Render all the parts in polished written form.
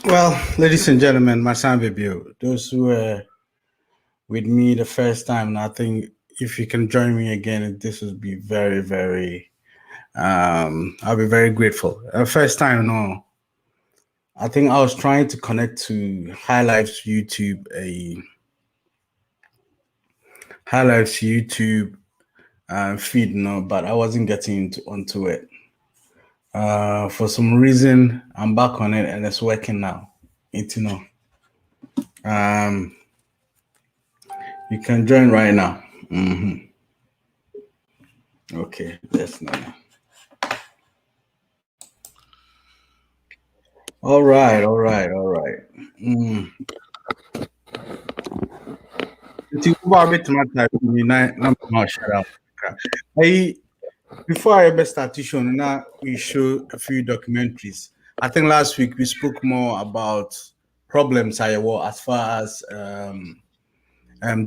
Well, ladies and gentlemen, my son Vibio, those who were with me the first time, and I think if you can join me again, this would be very, very, I'll be very grateful. First time, no, I think I was trying to connect to High Life's YouTube, a High Life's YouTube feed, no, but I wasn't getting onto it. For some reason, I'm back on it and it's working now. Um, you can join right now. Okay, that's nice. All right, all right, all right. Mm. Nti wo a bit matter ni na shut up. Hey, before I ever start to show, now we show a few documentaries. I think last week we spoke more about problems I as far as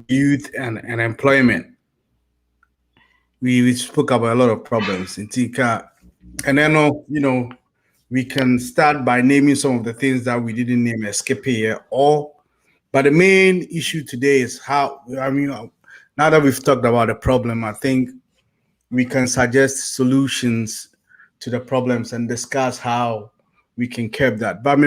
youth and employment. We spoke about a lot of problems in Tika, and then we can start by naming some of the things that we didn't name escape here, but the main issue today is how, now that we've talked about the problem, I think we can suggest solutions to the problems and discuss how we can curb that. But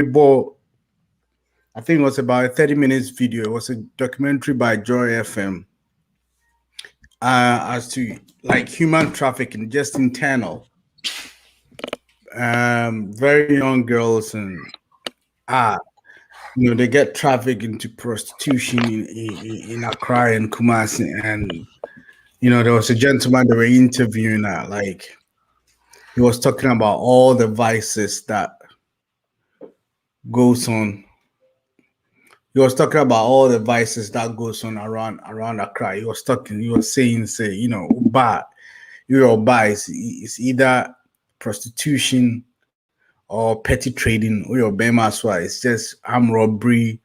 I think it was about a 30 minutes video. It was a documentary by Joy FM as to like human trafficking, just internal. Very young girls and they get trafficked into prostitution in Accra and Kumasi, and there was a gentleman they were interviewing like he was talking about all the vices that goes on. He was talking about all the vices that goes on around Accra. He was saying, bad, it's either prostitution or petty trading, or your Bema as well. It's just armed robbery,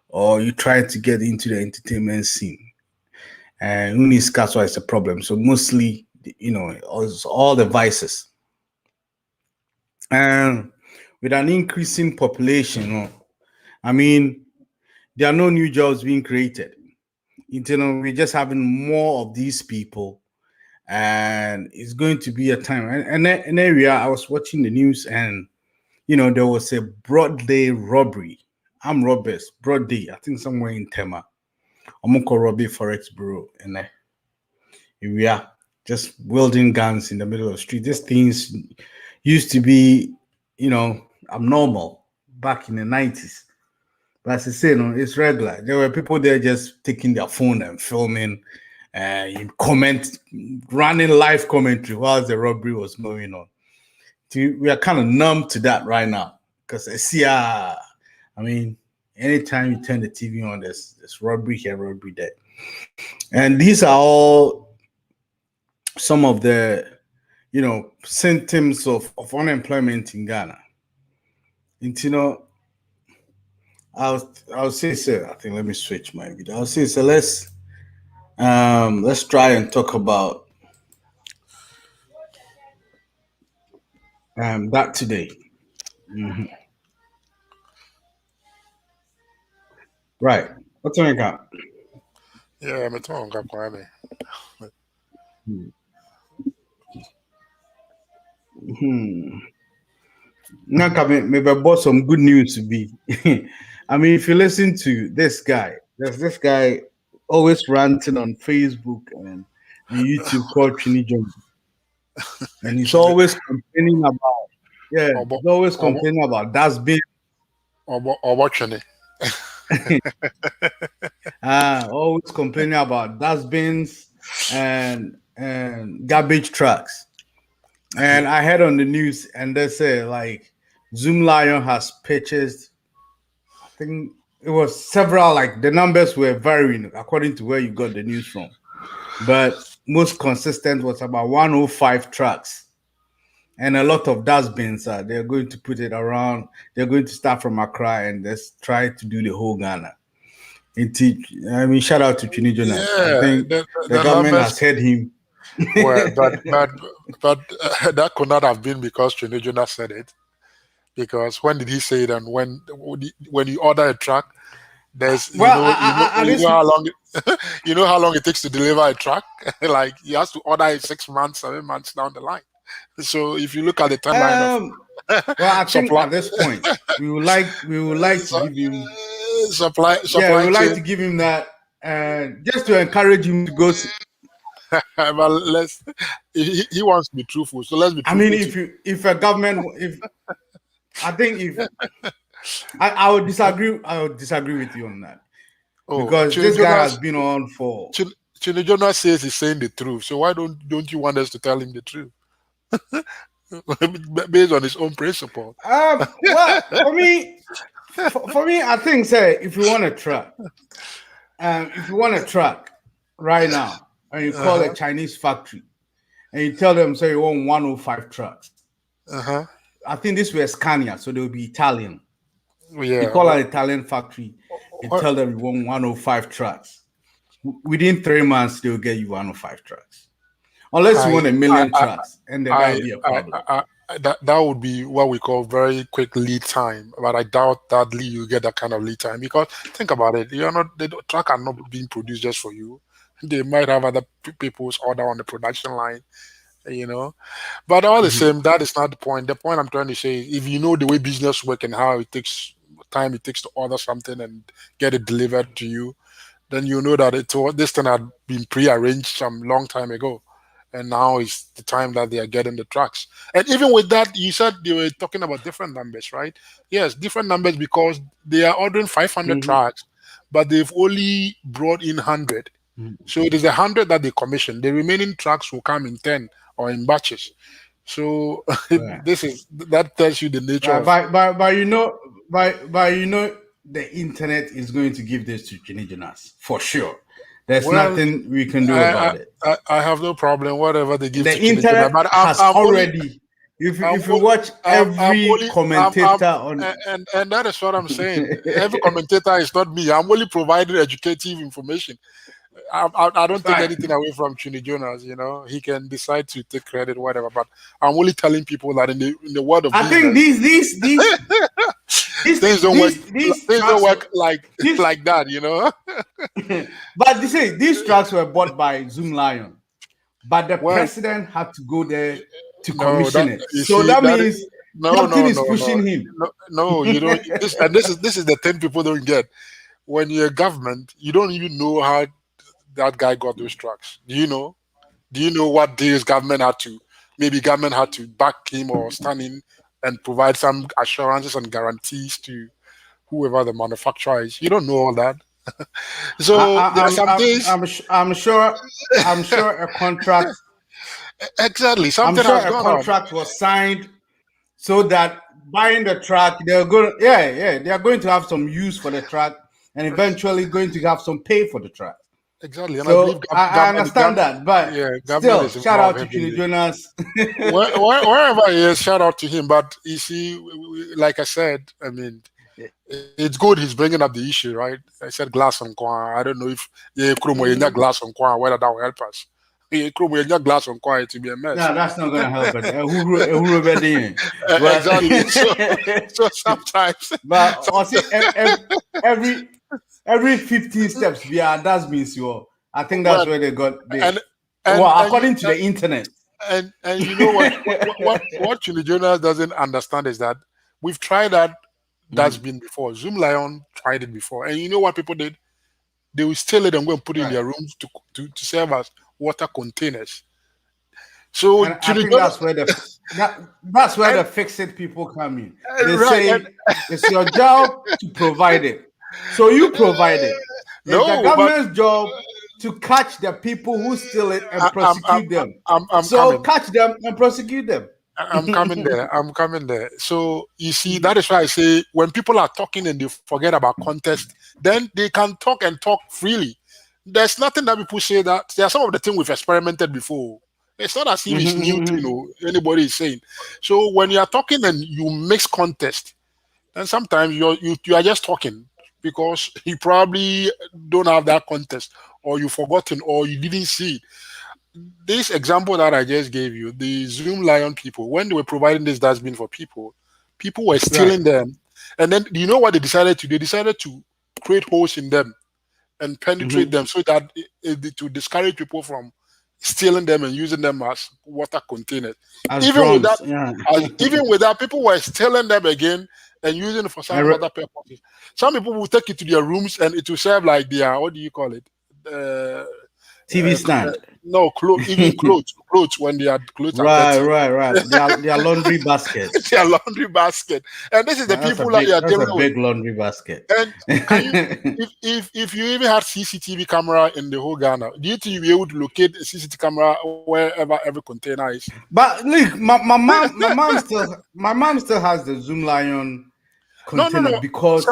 or you try to get into the entertainment scene. And Uniskaswa is a problem. So mostly, all the vices. And with an increasing population, there are no new jobs being created. We're just having more of these people, and it's going to be a time. And an area I was watching the news, and there was a broad day robbery. I'm robbers, broad day. I think somewhere in Tema. I'm call Robbie Forex Bureau, and we are just wielding guns in the middle of the street. These things used to be, abnormal back in the 90s. But as I say, it's regular. There were people there just taking their phone and filming, running live commentary while the robbery was going on. We are kind of numb to that right now because anytime you turn the TV on, there's robbery here, robbery there. And these are all some of the, symptoms of unemployment in Ghana. And, I'll say, sir, I think let me switch my video. I'll say, so let's try and talk about that today. Mm-hmm. Right. What's on your account? Yeah, I'm talking about Kwame. Now, maybe I bought some good news to be. If you listen to this guy, there's this guy always ranting on Facebook and YouTube called Chinijon. And he's always complaining about, he's always complaining about dustbin. Watching it. Always complaining about dustbins and garbage trucks. And I heard on the news, and they say like Zoom Lion has purchased, I think it was several, like the numbers were varying according to where you got the news from. But most consistent was about 105 trucks and a lot of dustbins. They're going to put it around. They're going to start from Accra and just try to do the whole Ghana. Shout out to Chinijo. Yeah, I think the government has heard him. Well, but that could not have been because Chinijo said it. Because when did he say it? And when you order a truck, there's Well, you this know how long you know how long it takes to deliver a truck. Like he has to order it 6 months, 7 months down the line. So if you look at the timeline of um well, I think supply at this point we would like to su- give him, supply yeah, we supply would like chain. to give him that, just to encourage him to go. But he wants to be truthful, so let's be I mean, truthful too. if a government, if I think if I would disagree with you on that, Oh, because Chile this guy has Jonas, been on for. Chile Jonas says he's saying the truth. So why don't you want us to tell him the truth based on his own principle? Well, for me, I think, say, if you want a truck right now, and you call a Uh-huh. Chinese factory and you tell them, say, you want 105 trucks. Uh-huh. I think this was Scania, so they will be Italian. You Yeah, call but an Italian factory and what, tell them you want 105 trucks. Within 3 months, they'll get you 105 trucks. Unless you I want a I million I trucks, and then that I, would be a I, problem. that would be what we call very quick lead time. But I doubt that you get that kind of lead time because think about it. You're not the truck are not being produced just for you. They might have other people's order on the production line, you know. But all the Mhm. same, that is not the point. The point I'm trying to say is if you know the way business work and how it takes time it takes to order something and get it delivered to you, then you know that this thing had been pre-arranged some long time ago, and now is the time that they are getting the trucks. And even with that, you said they were talking about different numbers, right? Yes, different numbers because they are ordering 500 Mhm. trucks, but they've only brought in 100. Mhm. So it is 100 that they commission. The remaining trucks will come in 10 or in batches. So Right. that tells you the nature Right. of. But the internet is going to give this to Tunisians for sure. There's Well, nothing we can do I about it. I have no problem whatever they give The to Chinchilla, internet but has already, I'm if you watch I'm every only I'm commentator on. and that is what I'm saying. Every commentator is not me. I'm only providing educative information. I don't take Right. anything away from Chini Jonas. You know, he can decide to take credit, whatever. But I'm only telling people that in the world of I think business, things don't work. these Things don't tracks work like these like that. You know. but these tracks were bought by Zoom Lion, but the Well, president had to go there to no, commission that it. you So see that that means no, something no, is no, no, pushing him. no. You don't. This is the thing people don't get. When you're a government, you don't even know how that guy got those trucks. Do you know? Do you know what deals government had to? Maybe government had to back him or stand in and provide some assurances and guarantees to whoever the manufacturer is. You don't know all that. I, So there I, are I'm, some I'm, things. I'm, I'm sure, I'm sure a contract, Exactly, I'm something sure has a gone on. contract was signed so that buying the truck, they're going to have some use for the truck and eventually going to have some pay for the truck. Exactly, and I believe So I understand that, but yeah, government still, is shout involved out to Chini heavily. Jonas. Wherever he is, shout out to him. But you see, like I said, I mean, it's good he's bringing up the issue, right? I said glass on kwa. I don't know if yeah, Krumo Mhm. glass on kwa, whether that will help us. Yeah, Krumo glass on kwa, it will be a mess. No, that's not gonna help us. Who ready? But Exactly. So sometimes, but I see sometimes every every 15 steps, yeah, that means you. I think that's well, where they got the and well, and you according to the internet. and you know what Chili Jonas doesn't understand is that we've tried that. That's Mhm. been before. Zoom Lion tried it before, and you know what people did? They will steal it and go and put it in Right. their rooms to serve as water containers. So And I Chili think Jonas that's where the and fix it people come in. They right and say it's your job to provide it. So you provide it. It's the no, but government's job to catch the people who steal it and I, I'm I'm prosecute them. I'm So coming. catch them and prosecute them. I'm coming there. I'm coming there. So you see, that is why I say when people are talking and they forget about context, then they can talk and talk freely. There's nothing that people say that there are some of the things we've experimented before. It's not as if it's new to anybody is saying. So when you are talking and you mix context, then sometimes you are just talking because you probably don't have that context or you've forgotten or you didn't see it. This example that I just gave you, the Zoom Lion people, when they were providing this dustbin for people, People were Right. stealing them, and then you know what they decided to? They decided to create holes in them and penetrate Mhm. them so that to discourage people from stealing them and using them as water containers. As Even with that, drums. Yeah. people were stealing them again and using it for I some re- other purposes. Some people will take it to their rooms and it will serve like their, what do you call it? Uh, TV stand. no, even clothes when their clothes are Right, dirty. right, right. Their laundry basket. It's their laundry basket, and this is the people that you are That's a dealing with. big laundry basket. And can you, if you even had CCTV camera in the whole Ghana, do you think you'll be able to locate a CCTV camera wherever every container is? But look, my mom still has the Zoom Lion No, no, container no. So, because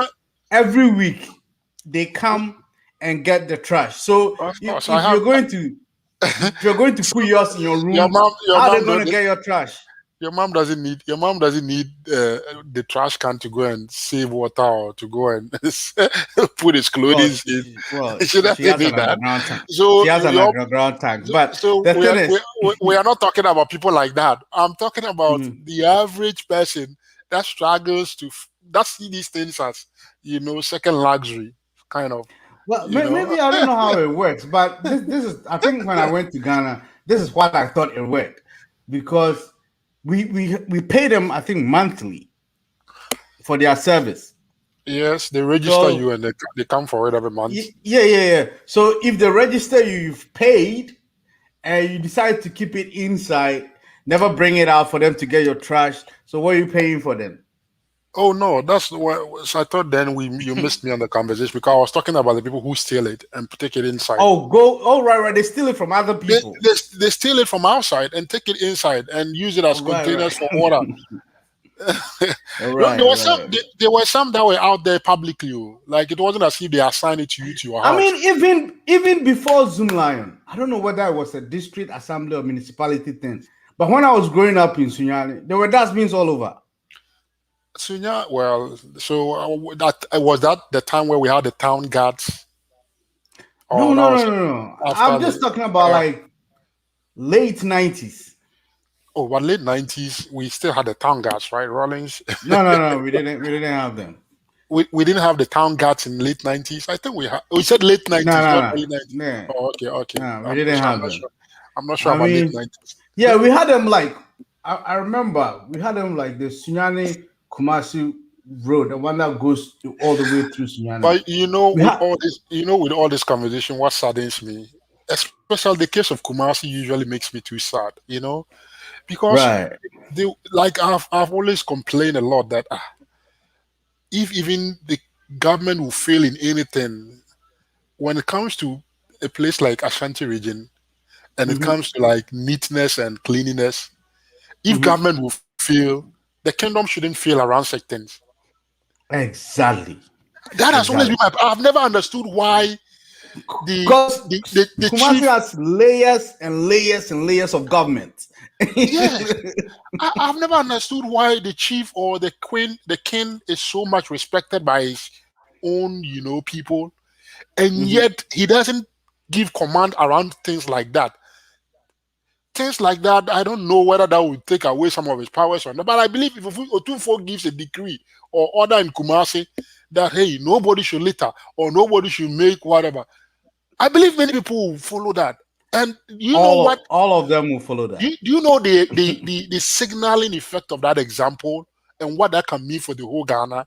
every week they come and get the trash. So of if, course, I if have. you're going to if you're going to put yours in your room, Your how are mom they going to don't. get your trash? Your mom doesn't need the trash can to go and save water or to go and put his clothes in. She She doesn't has an need that. underground tank. She So has an your underground tank. But so the thing is, we are not talking about people like that. I'm talking about mhm. the average person that struggles to that see these things as second luxury kind of Well, you know. maybe I don't know how it works, but this is I think when I went to Ghana, this is what I thought it worked because we pay them I think monthly for their service. Yes, they register So you and they come for it every month. yeah. So if they register you, you've paid, and you decide to keep it inside, never bring it out for them to get your trash. So what are you paying for them? Oh no, that's what so I thought. Then we you missed me on the conversation because I was talking about the people who steal it and take it inside. Oh, go. Oh, right. They steal it from other They, people. they, they steal it from outside and take it inside and use it Oh, as right, containers for right. water. All No, right, right. there were some that were out there publicly. Like it wasn't as if they assigned it to you to your I mean, house. even before Zoom Lion, I don't know whether it was a district assembly or municipality thing, but when I was growing up in Sunyani, there were dustbins all over. So yeah, well, so that was that the time where we had the town guards, No, or that no, no, was no, no. I'm after just the. talking about Uh, like late 90s. oh, but late 90s, we still had the town guards, right, Rollins? No, no, no. We didn't have them. We didn't have the town guards in late 90s. I think we said late No, nineties, no, not no. early 90s. Yeah, Oh, okay. no, we didn't I'm have not them. sure. I'm not sure I about late mean, 90s. yeah, we had them like I remember we had them like the Sunyani Kumasi Road, the one that goes all the way through Sunyani. But you know, We with had all this, conversation, what saddens me, especially the case of Kumasi, usually makes me too sad. Because right. I've always complained a lot that if even the government will fail in anything when it comes to a place like Ashanti region and it Hmm. comes to like neatness and cleanliness, if Hmm. government will fail, the kingdom shouldn't fail around such things. Exactly. That has always Exactly. been my. I've never understood why the Because the Kumasi chief. has layers and layers and layers of government. Yes, I've never understood why the chief or the queen, the king, is so much respected by his own, people, and Hmm. yet he doesn't give command around things like that. Things like that, I don't know whether that will take away some of his powers or not. But I believe if Otunfo gives a decree or order in Kumasi that hey, nobody should litter or nobody should make whatever, I believe many people will follow that. And you know what? All of them will follow that. Do you know the signaling effect of that example and what that can mean for the whole Ghana?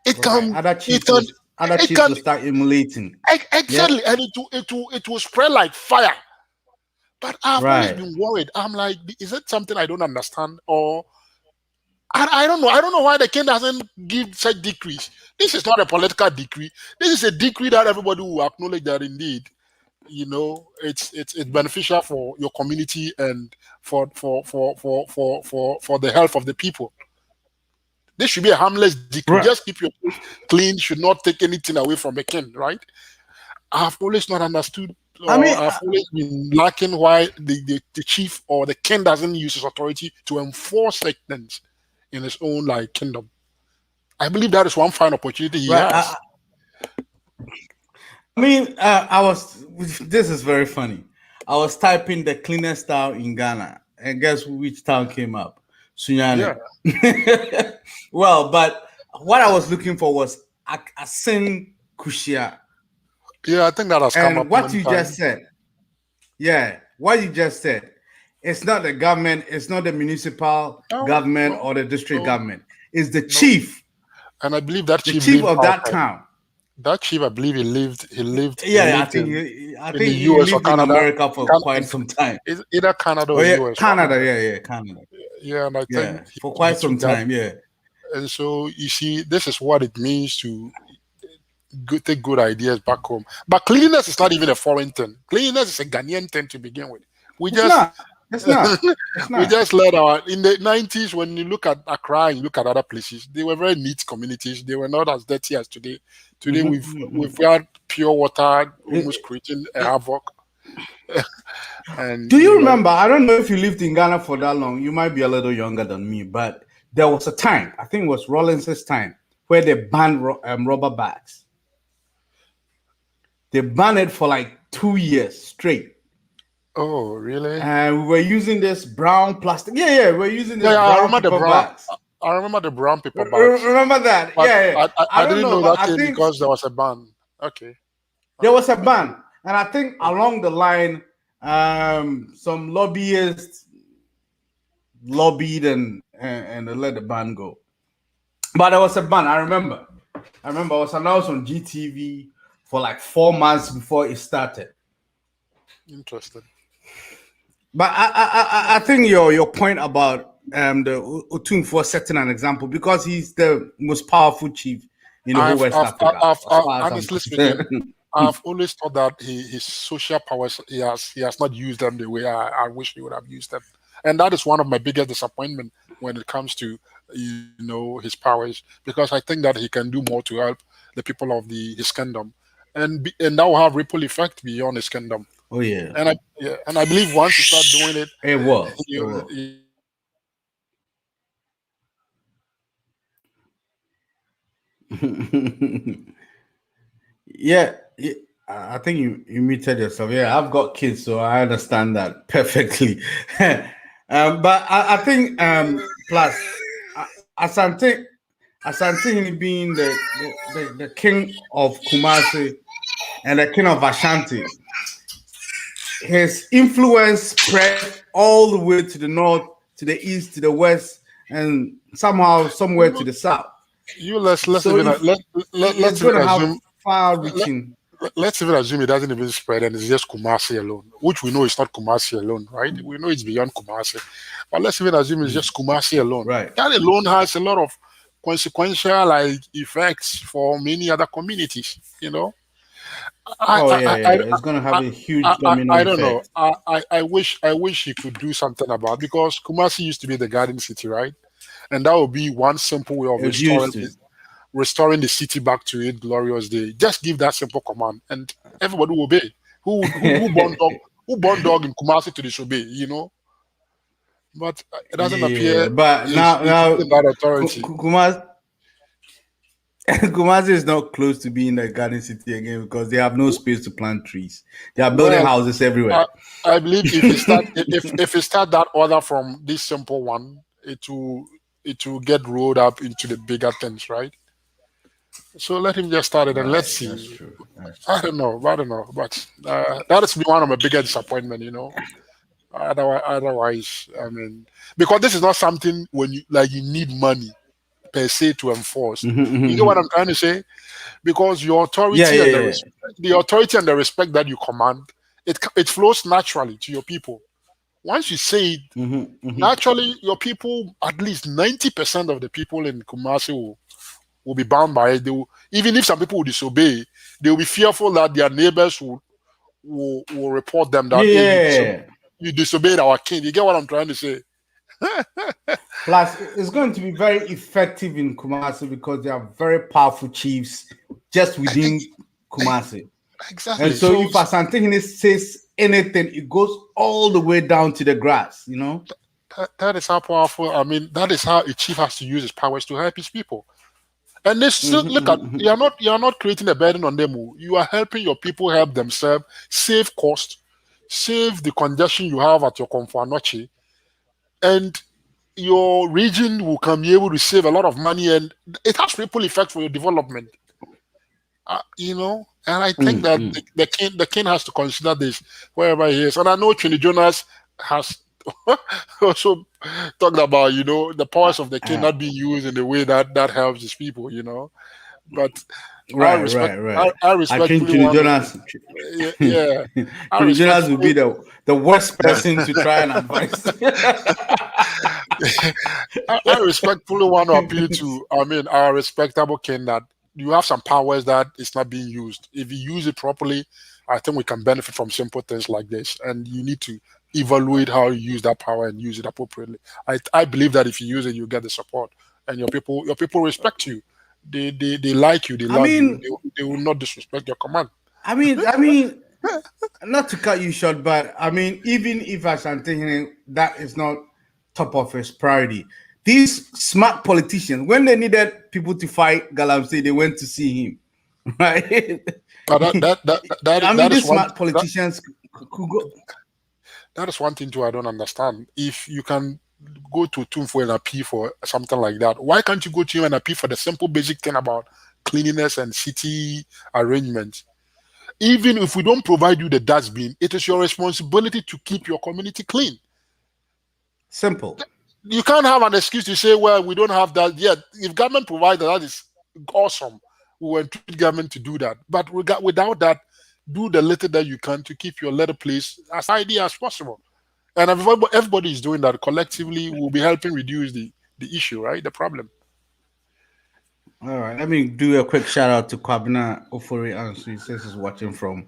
It Right. can, it can, Other it chiefs can will start emulating. Yeah. exactly, and it will spread like fire. But I've always Right. been worried. I'm like, is it something I don't understand, or I don't know. I don't know why the king doesn't give such decrees. This is not a political decree. This is a decree that everybody will acknowledge that indeed, it's beneficial for your community and for the health of the people. This should be a harmless decree. Right. Just keep your place clean. Should not take anything away from a king, right? I've always not understood, I mean, or I've always been lacking why the chief or the king doesn't use his authority to enforce such things in his own like kingdom. I believe that is one fine opportunity he right. has. I mean, I was. This is very funny. I was typing the cleanest town in Ghana, and guess which town came up? Sunyane. Well, but what I was looking for was Asin Kushia. Yeah, I think that has come up. And what you just said, what you just said, it's not the government, it's not the municipal government or the district government. It's the chief. And I believe that the chief of that town. That chief, I believe he lived. I think he US lived or in Canada. America for quite some time. Either Canada or US. Canada, Canada. Yeah, and I think for quite some time, And so you see, this is what it means to take good ideas back home. But cleanliness is not even a foreign thing. Cleanliness is a Ghanaian thing to begin with. It's not. We just let in the 90s, when you look at Accra and you look at other places, they were very neat communities. They were not as dirty as today. Today we've got pure water almost creating a havoc. And do you remember? I don't know if you lived in Ghana for that long. You might be a little younger than me, but there was a time, I think it was Rawlins's time, where they banned rubber bags. They banned it for like 2 years straight. Oh, really? And we were using this brown plastic. Yeah, we were using this brown paper bags. I remember the brown paper bags. Remember that? But yeah. I didn't know that because there was a ban. Okay. There was a ban. And I think along the line, some lobbyists lobbied and let the ban go. But there was a ban. I remember it was announced on GTV for like 4 months before it started. Interesting. But I think your point about the Otumfuo setting an example, because he's the most powerful chief in the whole West Africa. Honestly speaking, I've always thought that his social powers, he has not used them the way I wish he would have used them. And that is one of my biggest disappointment when it comes to his powers, because I think that he can do more to help the people of his kingdom, and that will have ripple effect beyond his kingdom. Oh yeah. And I believe once you start doing it, it will. Yeah, I think you muted yourself. Yeah, I've got kids, so I understand that perfectly. But I think plus Asante being the king of Kumasi and the king of Ashanti, his influence spread all the way to the north, to the east, to the west, and somehow somewhere to the south. Let's even assume far-reaching. Let's even assume it doesn't even spread and it's just Kumasi alone, which we know it's not Kumasi alone, right? We know it's beyond Kumasi, but let's even assume it's just Kumasi alone. Right. That alone has a lot of consequential effects for many other communities. It's going to have a huge domino effect. I don't know. I wish he could do something about it, because Kumasi used to be the garden city, right? And that would be one simple way of restoring the city back to its glorious day. Just give that simple command, and everybody will obey. Who born dog in Kumasi to disobey? But it doesn't appear. But now that authority. Kumasi is not close to being a garden city again, because they have no space to plant trees. They are building houses everywhere. I believe if you start that order from this simple one, it will get rolled up into the bigger things, right? So let him just start it and let's see. That's true. I don't know, but that has been one of my biggest disappointment. Otherwise, I mean, because this is not something when you need money per se to enforce. You know what I'm trying to say? Because your authority the authority and the respect that you command, it flows naturally to your people. Once you say it, naturally your people, at least 90% of the people in Kumasi will be bound by it. Even if some people will disobey, they will be fearful that their neighbors will report them that you disobeyed our king. You get what I'm trying to say? Plus, it's going to be very effective in Kumasi because they are very powerful chiefs just within Kumasi. Exactly. And so if Asante says anything, it goes all the way down to the grass, That is how powerful. I mean, that is how a chief has to use his powers to help his people. And they still look at you are not creating a burden on them. You are helping your people help themselves, save cost, save the congestion you have at your Komfo Anochi, and your region will come be able to save a lot of money, and it has ripple effect for your development. And I think that Mm. the king has to consider this wherever he is. And I know Trini Jonas has also talked about the powers of the king Uh, not being used in the way that helps his people. But I right, respect right, right. I I think respectfully Trini want Jonas, yeah, I Trini Jonas will respectfully be the worst person to try and advise. I respectfully want to appeal to, our respectable king, that you have some powers that is not being used. If you use it properly, I think we can benefit from simple things like this. And you need to evaluate how you use that power and use it appropriately. I believe that if you use it, you get the support, and your people respect you. They like you. They I love you. mean, They will not disrespect your command. I mean, not to cut you short, but I mean, even if Ashanti that is not top of his priority, these smart politicians, when they needed people to fight Galamsey, they went to see him, right? But I mean, that is these one smart politicians could go. that is one thing too I don't understand. If you can go to Tum for an appeal for something like that, why can't you go to him and appeal for the simple basic thing about cleanliness and city arrangement? Even if we don't provide you the dustbin, it is your responsibility to keep your community clean. Simple. You can't have an excuse to say, well, we don't have that yet. If government provides that, that is awesome. We will entreat government to do that. But without that, do the little that you can to keep your little place as tidy as possible. And if everybody is doing that collectively, we'll be helping reduce the issue, right? The problem. All right, let me do a quick shout out to Kwabena Ofori Ansu. He says he's watching from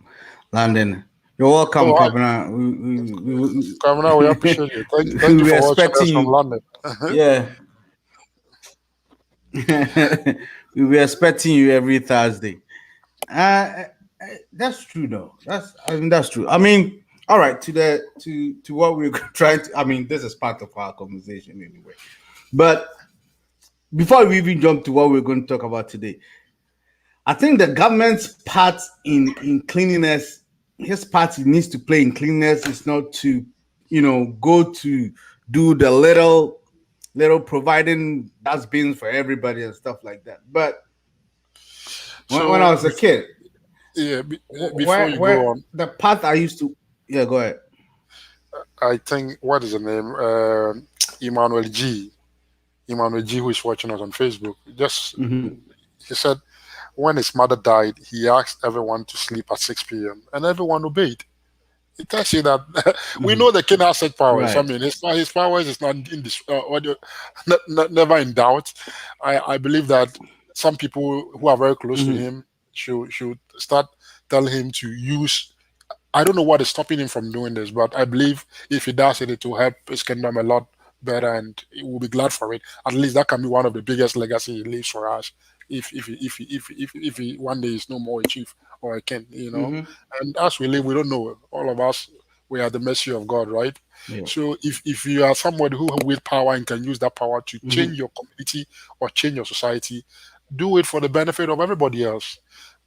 London. You're welcome, Oh, hi, Kwabena. Governor, we appreciate you. We Thank you were for watching expecting us from you. London. Yeah. We were expecting you every Thursday. That's true though. That's true. I mean, all right, to what we're trying to, I mean, this is part of our conversation anyway. But before we even jump to what we're going to talk about today, I think the government's part in cleanliness, his part he needs to play in cleanliness is not to, go to do the little providing dustbins for everybody and stuff like that. But when I So, was a kid, yeah, before where you go where on, the path I used to, yeah, go ahead. I think, what is the name? Emmanuel G. Emmanuel G, who is watching us on Facebook, just Hmm. he said when his mother died, he asked everyone to sleep at 6 p.m. and everyone obeyed. It tells you that we Hmm. know the king has such powers. I Right. mean, his powers is not in this, never in doubt. I believe that some people who are very close to Hmm. him should start telling him to use. I don't know what is stopping him from doing this, but I believe if he does it, it will help his kingdom a lot better, and he will be glad for it. At least that can be one of the biggest legacy he leaves for us. If he one day is no more a chief or a king, Hmm. and as we live, we don't know. All of us, we are at the mercy of God, right? Yeah. So if you are somebody who with power and can use that power to change Hmm. your community or change your society, do it for the benefit of everybody else.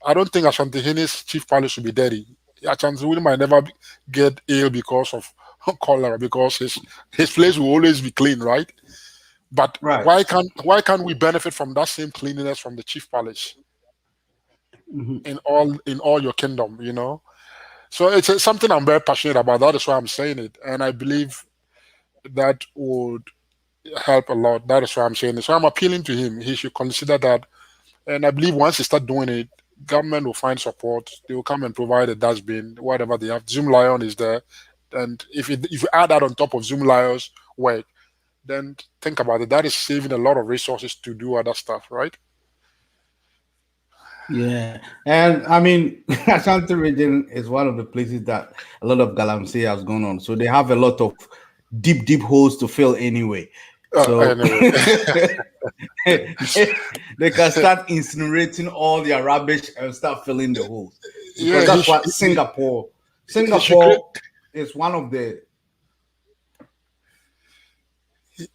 I don't think Ashanti Hene's chief palace should be dirty. Ashanti Willie might never get ill because of cholera, because his place will always be clean, right? But Right. why can't we benefit from that same cleanliness from the chief palace Hmm. in all your kingdom? So it's something I'm very passionate about. That is why I'm saying it, and I believe that would help a lot. That is why I'm saying it. So I'm appealing to him. He should consider that. And I believe once they start doing it, government will find support. They will come and provide a dustbin, whatever they have. Zoom Lion is there. And if you add that on top of Zoom Lion's work, then think about it. That is saving a lot of resources to do other stuff, right? Yeah, and I mean, Ashanti region is one of the places that a lot of galamsey has gone on. So they have a lot of deep, deep holes to fill anyway. So Anyway, they can start incinerating all their rubbish and start filling the holes because yeah, he that's should, what Singapore. he should create Singapore is one of the.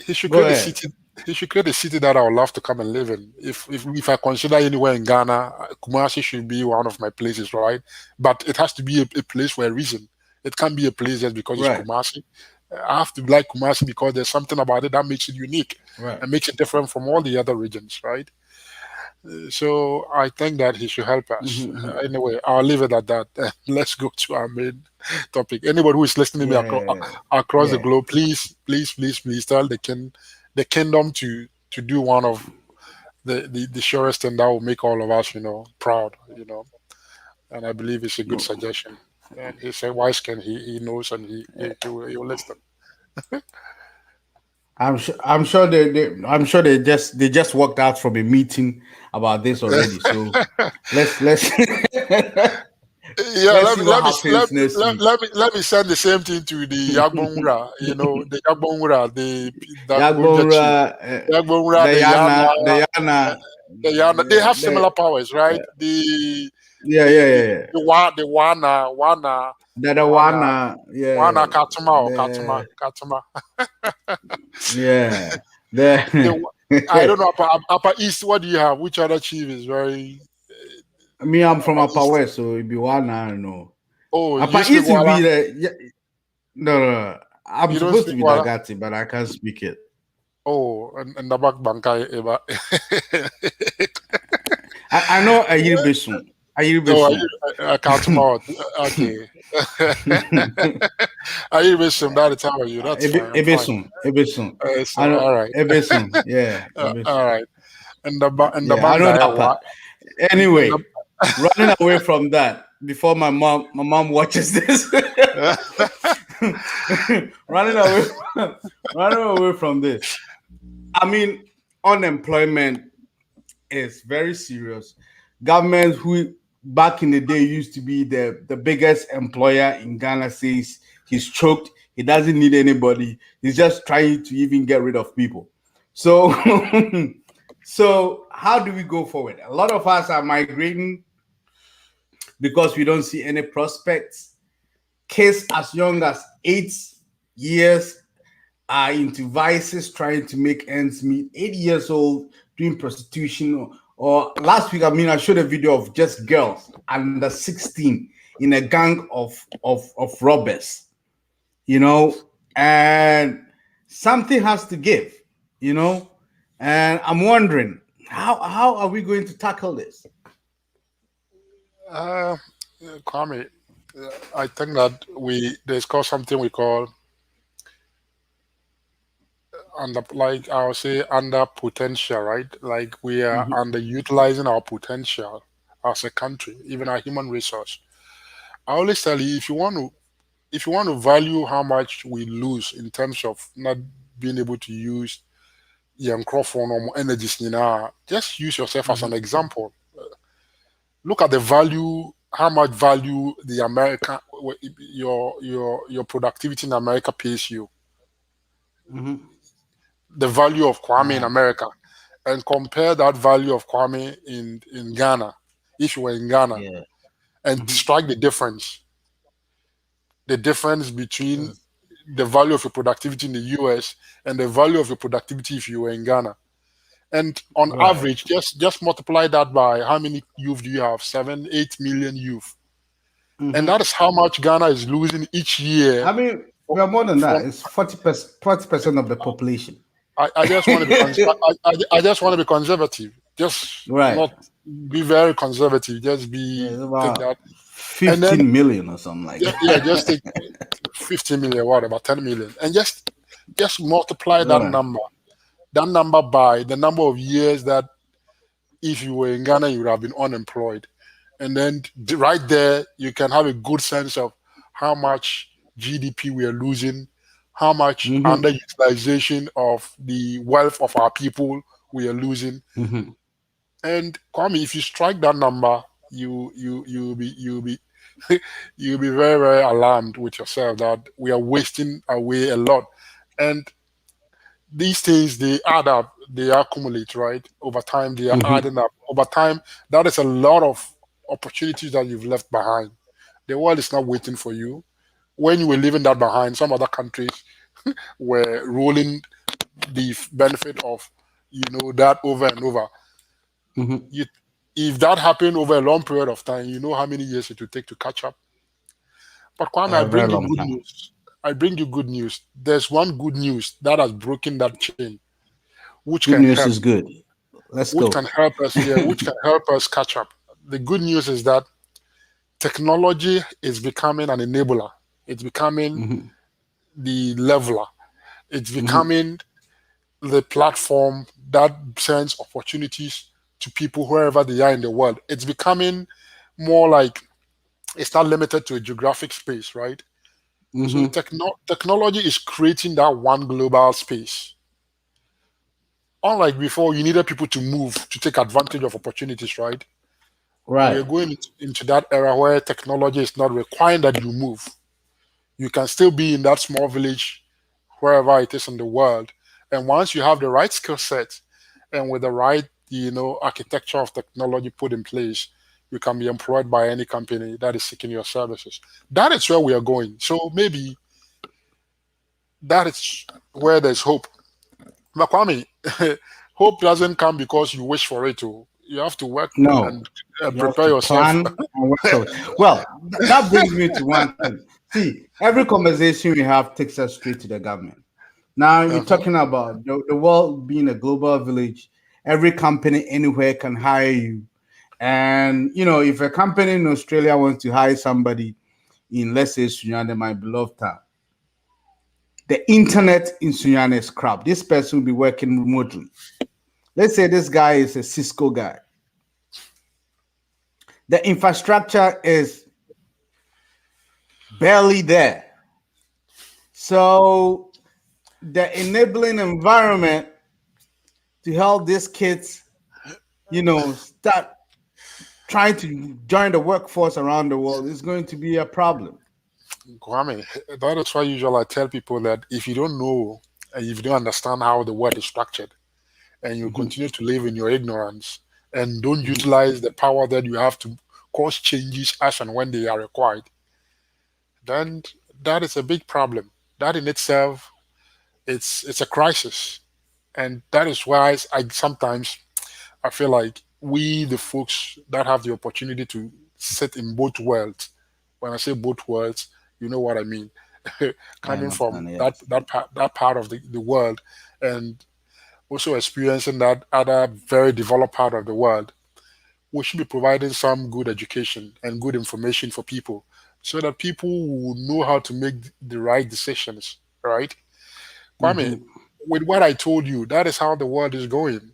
he should Go create a ahead. city. He should create a city that I would love to come and live in. If I consider anywhere in Ghana, Kumasi should be one of my places, right? But it has to be a place for a reason. It can't be a place just because it's Right. Kumasi. I have to like Kumasi because there's something about it that makes it unique Right. and makes it different from all the other regions, right? So I think that he should help us. Mhm. Anyway, I'll leave it at that. Let's go to our main topic. Anybody who is listening to me Yeah. across the Yeah. globe, please, please, please, please tell the kingdom to do one of the surest thing that will make all of us, proud, And I believe it's a good No. suggestion. And he's a wise king. He knows and he will listen. I'm sure they just walked out from a meeting about this already. So let's Yeah, let's let see me what let me happens next week. let me send the same thing to the Yagbongra, the Yagbongra, that Bunjachi, Yagbonra, Yagbongra, Diana, uh, Diana, the Yana. They have the, similar powers, right? The yeah, the yeah, the yeah, yeah. the The Wana, Wana, Wana yeah, Katuma or Katuma, the Katuma. yeah, The the. I don't know upper east. What do you have? Which other chief is very Me, I'm from upper Upper east? West, so it'd be Wana. I don't know. Oh, you Upper speak East will Wala. be the yeah, no, no, no. I'm You don't supposed to speak be Wala. Dagati, but I can't speak it. Oh, and the back bankai eba. I know Ayiribesun. Oh, Ayiribesun. I can't come out. Okay. I even some that tell you. That's fine. I'm fine. Ebesun. Ebesun. So I know all right. Ebesun. Yeah, All Ebesun. right. And the Yeah, I know banga that part. what? And Anyway, running away from that before my mom watches this. running away running away from this. I mean, unemployment is very serious. Governments who back in the day used to be the biggest employer in Ghana says he's choked. He doesn't need anybody. He's just trying to even get rid of people. So so how do we go forward? A lot of us are migrating because we don't see any prospects. Kids as young as 8 years are into vices trying to make ends meet. 8 years old doing prostitution. Or last week, I mean, I showed a video of just girls under 16 in a gang of robbers, and something has to give, you know. And I'm wondering how are we going to tackle this? uh, Kwame, I think that we discuss something we call under, like I'll say, under potential, right? Like we are Mhm, underutilizing our potential as a country, even our human resource. I always tell you, if you want to value how much we lose in terms of not being able to use your microphone or energies, just use yourself as mhm, an example. Look at the value, how much value the America, your productivity in America pays you, mhm. the value of Kwame in Wow. America, and compare that value of Kwame in Ghana, if you were in Ghana, Yeah. and Mhm. strike the difference between Yes. the value of your productivity in the US and the value of your productivity if you were in Ghana. And on Right. average, just multiply that by how many youth do you have? 7, 8 million youth. And Mhm. that is how much Ghana is losing each year. I mean, we are more than From that. It's 40% of the population. I just want to be I just want to be conservative. Just Right. not be very conservative. Just Yeah, be it's take about that. And then 15 million or something like yeah, just that. take 50 million, what about 10 million, and just multiply that Right. number. That number by the number of years that if you were in Ghana, you would have been unemployed. And then right there, you can have a good sense of how much GDP we are losing, how much Mm-hmm. underutilization of the wealth of our people we are losing. Mm-hmm. And Kwame, if you strike that number, you'll be you'll be very, very alarmed with yourself that we are wasting away a lot. And these things, they add up, they accumulate, right? Over time, they are Mm-hmm. adding up. Over time, that is a lot of opportunities that you've left behind. The world is not waiting for you. When you were leaving that behind, some other countries were rolling the benefit of that over and over. Mm-hmm. You, if that happened over a long period of time, you know how many years it will take to catch up. But Kwame, I A very bring you long good time. news. I bring you good news. There's one good news that has broken that chain, which Good can news help, is good. Let's which go. can help us, yeah, which can help us catch up. The good news is that technology is becoming an enabler. It's becoming Hmm. the leveler. It's Hmm. becoming the platform that sends opportunities to people wherever they are in the world. It's becoming more like it's not limited to a geographic space, right? So Hmm. technology is creating that one global space. Unlike before, you needed people to move to take advantage of opportunities, right? Right. We're going into that era where technology is not requiring that you move. You can still be in that small village, wherever it is in the world. And once you have the right skill set and with the right, architecture of technology put in place, you can be employed by any company that is seeking your services. That is where we are going. So maybe that is where there's hope. But Kwame, hope doesn't come because you wish for it to. You have to work No, and you have prepare to yourself. plan and work for it. Well, that brings me to one thing. See, every conversation we have takes us straight to the government. Now you're Uh-huh. talking about the world being a global village. Every company anywhere can hire you. And if a company in Australia wants to hire somebody in, let's say, Sunyane, my beloved town, the internet in Sunyane is crap. This person will be working remotely. Let's say this guy is a Cisco guy. The infrastructure is barely there. So the enabling environment to help these kids, start trying to join the workforce around the world is going to be a problem. Kwame, that is why usually I tell people that if you don't know and if you don't understand how the world is structured and you Mhm, continue to live in your ignorance and don't mhm, utilize the power that you have to cause changes as and when they are required, then that is a big problem. That in itself, it's a crisis. And that is why I sometimes I feel like we, the folks that have the opportunity to sit in both worlds, when I say both worlds, you know what I mean, I coming from understand. that Yes. that part of the world and also experiencing that other very developed part of the world, we should be providing some good education and good information for people so that people will know how to make the right decisions, right? Kwame, Hmm. with what I told you, that is how the world is going.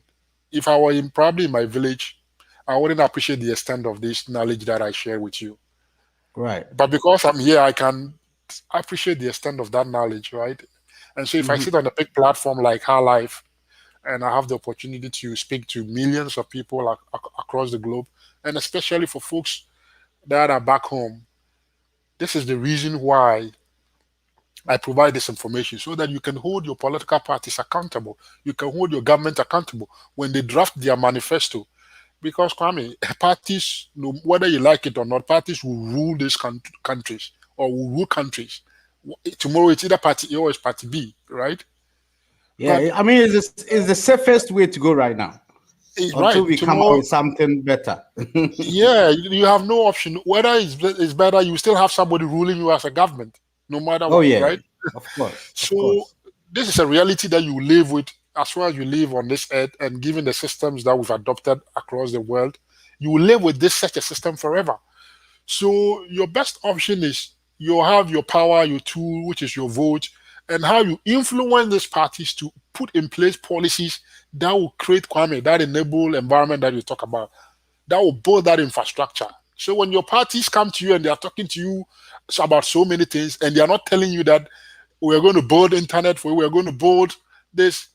If I were probably in my village, I wouldn't appreciate the extent of this knowledge that I share with you. Right. But because I'm here, I can appreciate the extent of that knowledge, right? And so if I Hmm. sit on a big platform like Our Life and I have the opportunity to speak to millions of people across the globe, and especially for folks that are back home, this is the reason why I provide this information so that you can hold your political parties accountable. You can hold your government accountable when they draft their manifesto. Because Kwame, parties, no, whether you like it or not, parties will rule these countries or will rule countries. Tomorrow it's either party A or it's party B, right? But Yeah. I mean, it's the safest way to go right now it's until right. we come up Tomorrow, with something better. yeah, you have no option. Whether it's better, you still have somebody ruling you as a government, no matter Oh what, yeah. right? Of course. Of So course. this is a reality that you live with as long as you live on this earth, and given the systems that we've adopted across the world, you will live with this such a system forever. So your best option is you have your power, your tool, which is your vote, and how you influence these parties to put in place policies that will create Kwame, that enable environment that you talk about, that will build that infrastructure. So when your parties come to you and they are talking to you about so many things, and they are not telling you that we are going to build internet for you, we are going to build this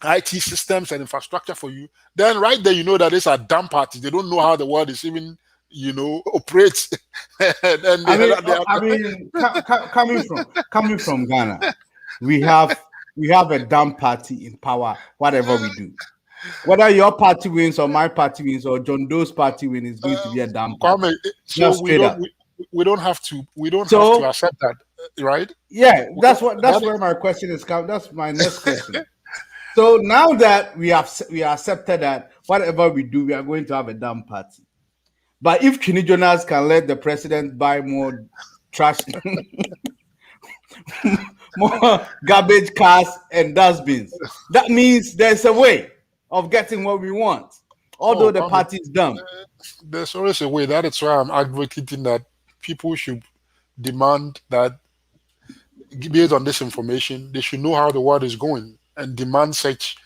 IT systems and infrastructure for you, then right there you know that these are dumb parties. They don't know how the world is even, operates. And I mean, they are coming from Ghana, we have a damn party in power. Whatever we do, whether your party wins or my party wins or John Doe's party wins, it's going to be a damn Kwame, party. so Just straight up. we don't have to So accept that, right? yeah, We that's don't, what that that's where my question is coming. That's my next question. So now that we are accepted that whatever we do, we are going to have a damn party. But if Kini Jonas can let the president buy more trash, more garbage cars and dustbins. That means there's a way of getting what we want, although Oh, the Kwame, party is dumb. there's always a way. That is why I'm advocating that people should demand that, based on this information, they should know how the world is going and demand such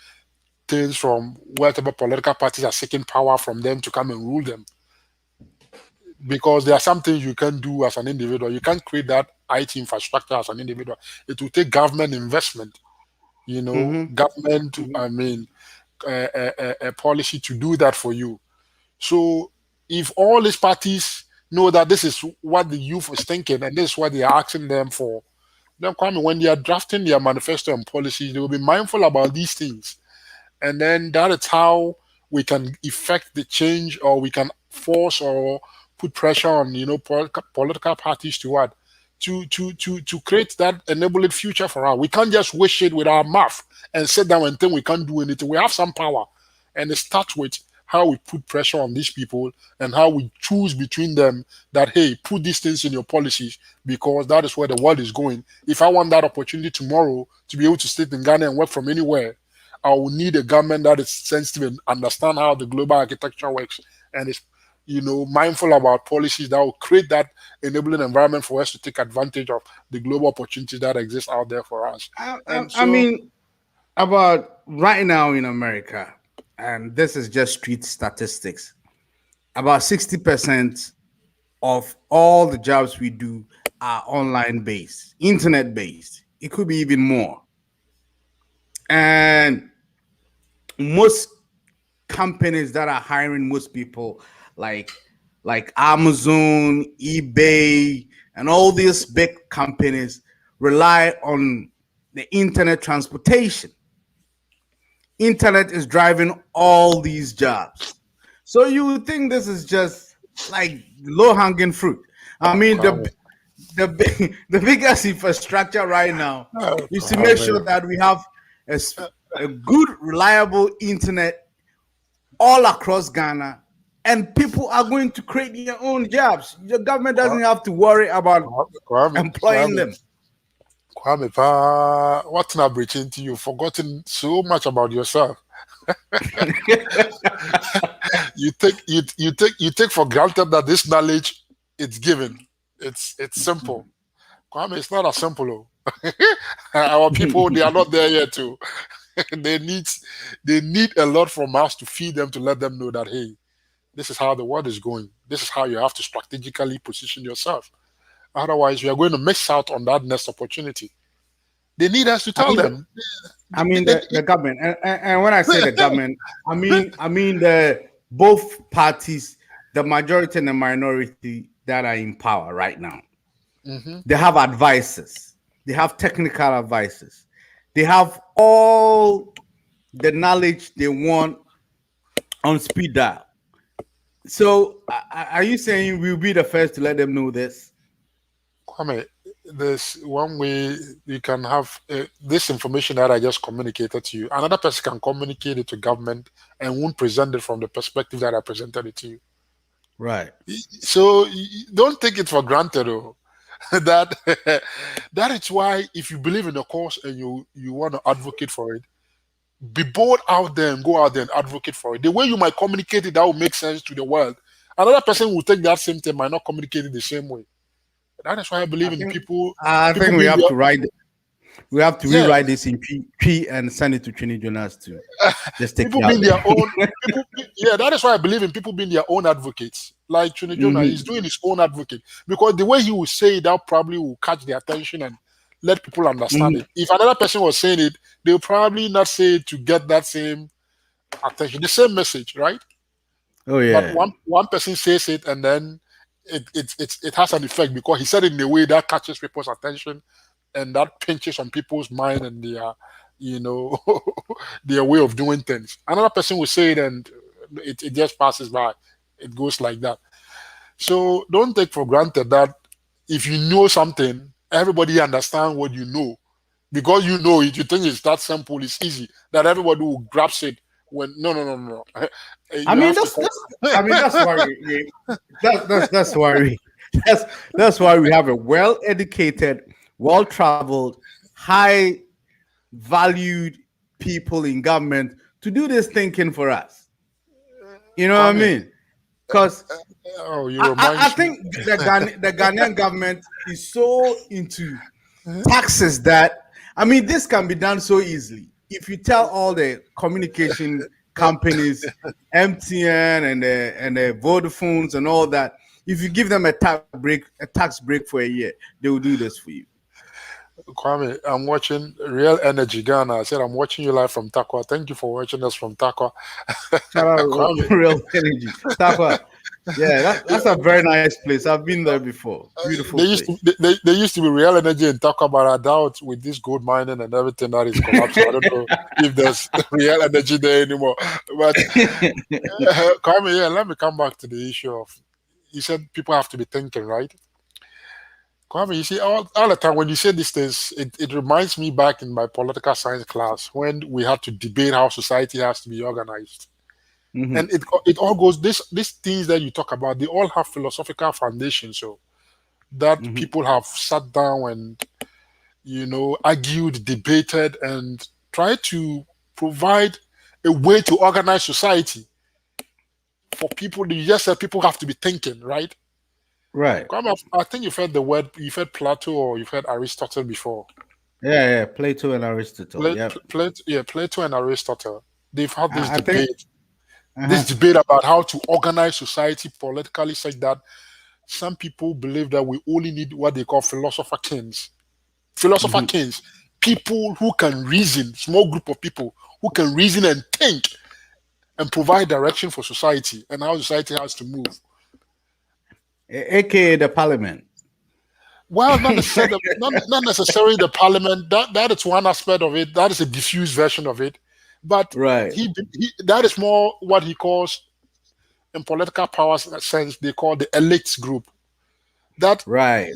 things from whatever political parties are seeking power from them to come and rule them. Because there are some things you can do as an individual. You can't create that IT infrastructure as an individual. It will take government investment, Mm-hmm. government, Mm-hmm. I mean, a policy to do that for you. So if all these parties know that this is what the youth is thinking and this is what they are asking them for, then Kwame, when they are drafting their manifesto and policies, they will be mindful about these things. And then that is how we can effect the change, or we can force or put pressure on political parties to what, to create that enabling future for us. We can't just wish it with our mouth and sit down and think we can't do anything. We have some power, and it starts with how we put pressure on these people and how we choose between them that, hey, put these things in your policies, because that is where the world is going. If I want that opportunity tomorrow to be able to stay in Ghana and work from anywhere, I will need a government that is sensitive and understand how the global architecture works and is, mindful about policies that will create that enabling environment for us to take advantage of the global opportunities that exist out there for us. And I so, mean, about right now in America, and this is just street statistics, about 60% of all the jobs we do are online based, internet based. It could be even more. And most companies that are hiring most people, like like Amazon, eBay, and all these big companies, rely on the internet transportation. Internet is driving all these jobs. So you would think this is just like low hanging fruit. I mean, Kwame, the biggest infrastructure right now is to make Kwame, sure that we have a good, reliable internet all across Ghana, and people are going to create their own jobs. The government doesn't have to worry about Kwame, employing Kwame, them. Kwame, what's not breaching to you? Forgotten so much about yourself. You take for granted that this knowledge it's given. It's simple. Kwame, it's not as simple. Oh. Our people, they are not there yet too. they need they need a lot from us to feed them, to let them know that, hey, this is how the world is going. This is how you have to strategically position yourself. Otherwise, you are going to miss out on that next opportunity. They need us to I tell mean, them. I mean the government, and when I say the government, I mean the both parties, the majority and the minority that are in power right now. Mhm. They have advisors, they have technical advisors, they have all the knowledge they want on speed dial. So, are you saying we'll be the first to let them know this? Kwame, there's one way you can have this information that I just communicated to you. Another person can communicate it to government and won't present it from the perspective that I presented it to you. Right. So don't take it for granted, though. that that is why, if you believe in the cause and you want to advocate for it, be bold out there and go out there and advocate for it. The way you might communicate it, that will make sense to the world. Another person will take that same thing, might not communicate it the same way. That is why I I believe in think I people think we being have their, to write. We have to yeah, rewrite this in P and send it to Trini Jonas to just take people it out being their own there. yeah, that is why I believe in people being their own advocates. Like Chune Jonah, he's Hmm. doing his own advocate, because the way he will say it, that probably will catch their attention and let people understand Hmm. it. If another person was saying it, they'll probably not say it to get that same attention, the same message, right? Oh But yeah. one person says it, and then it has an effect because he said it in a way that catches people's attention, and that pinches on people's mind and their, you know, their way of doing things. Another person will say it, and it just passes by. It goes like that. So don't take for granted that if you know something, everybody understand what you know. Because you know it, you think it's that simple, it's easy, that everybody will grasp it. When no. I You mean have to. that's I mean that's why that's why we that's why we have a well educated, well traveled, high valued people in government to do this thinking for us. You know what I Kwame, mean? Because oh, you I remind me. think the Ghanaian government is so into taxes that, I mean, this can be done so easily. If you tell all the communication companies, MTN and the Vodafones and all that, if you give them a tax break for a year, they will do this for you. Kwame, I'm watching Real Energy Ghana. I said I'm watching you live from Takwa. Thank you for watching us from Takwa. Shout out Kwame, Real Energy. Tafa. Yeah, that's a very nice place. I've been there before. Beautiful they used to place. they used to be Real Energy in Takwa, but I doubt with this gold mining and everything that is collapsing. I don't know if there's Real Energy there anymore. But Kwame, yeah, let me come back to the issue of you said people have to be thinking, right? Kwame, you see, all the time when you say these things, it reminds me back in my political science class when we had to debate how society has to be organized. Hmm. And it all goes these things that you talk about, they all have philosophical foundations. So that Hmm. people have sat down and argued, debated, and tried to provide a way to organize society for people. You just said people have to be thinking, right? Right. Kwame, I think you've heard Plato or you've heard Aristotle before. Yeah. Plato and Aristotle. Yep. Plato and Aristotle. They've had I think. this Uh-huh. debate about how to organize society politically, such that some people believe that we only need what they call philosopher Hmm. kings, people who can reason, small group of people who can reason and think and provide direction for society and how society has to move. AKA the Parliament. Well, not necessarily the parliament. That is one aspect of it. That is a diffused version of it, but Right. that is more what he calls in political powers sense. They call the elites group. That Right.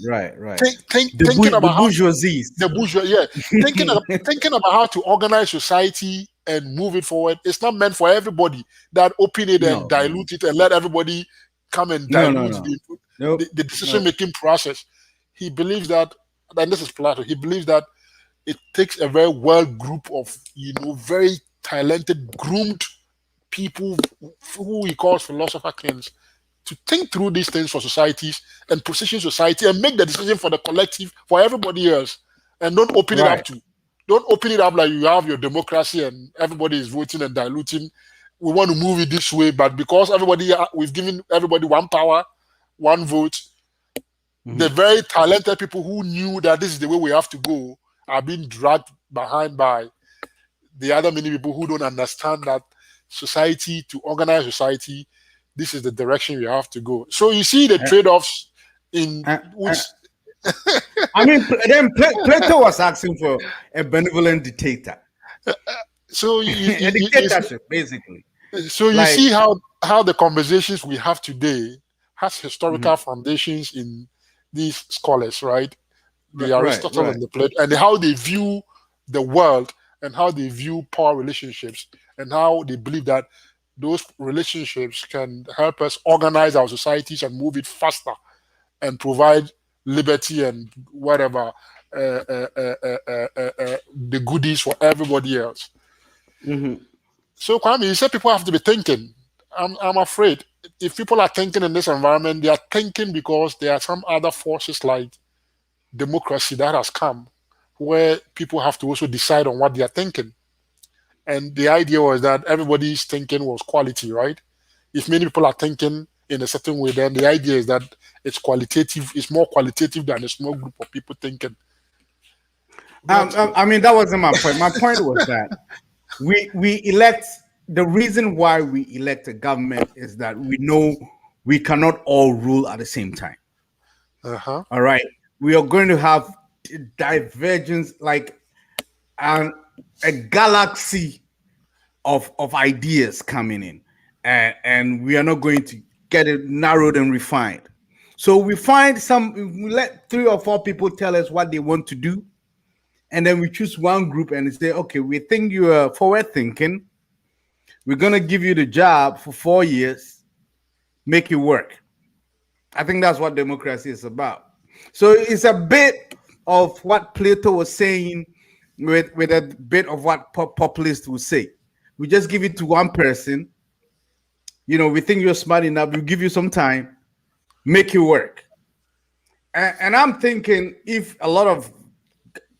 thinking The about how bourgeoisies. the bourgeois, yeah, thinking about how to organize society and move it forward. It's not meant for everybody. That open it and No. dilute it and let everybody come and dilute No. Nope. the decision No. making process. He believes that, and this is Plato. He believes that it takes a very well group of very talented, groomed people who he calls philosopher kings to think through these things for societies and position society and make the decision for the collective for everybody else, and Right. don't open it up like you have your democracy and everybody is voting and diluting. We want to move it this way, but because we've given everybody one power, one vote, the Hmm. very talented people who knew that this is the way we have to go are being dragged behind by the other many people who don't understand that society, to organize society, this is the direction we have to go. So you see the trade-offs in Uh, uh, which I mean, then Plato was asking for a benevolent dictator, so a you dictatorship, basically. so you Like, see how the conversations we have today has mhm. historical foundations in these scholars, right? The Aristotle Right. and the Plato, and how they view the world and how they view power relationships and how they believe that those relationships can help us organize our societies and move it faster and provide liberty and whatever the goodies for everybody else. Hmm. So Kwame, you said people have to be thinking. I'm afraid if people are thinking in this environment, they are thinking because there are some other forces like democracy that has come where people have to also decide on what they are thinking. And the idea was that everybody's thinking was quality, right? If many people are thinking in a certain way, then the idea is that it's more qualitative than a small group of people thinking. But I mean, that wasn't my point. My point was that we elect. The reason why we elect a government is that we know we cannot all rule at the same time. uh-huh. All right, we are going to have divergence, like an a galaxy of ideas coming in, and we are not going to get it narrowed and refined. So we let 3 or 4 people tell us what they want to do, and then we choose one group and say, okay, we think you are forward thinking. We're gonna give you the job for 4 years, make it work. I think that's what democracy is about. So it's a bit of what Plato was saying with a bit of what populists will say. We just give it to one person. We think you're smart enough. We give you some time, make it work. And I'm thinking if a lot of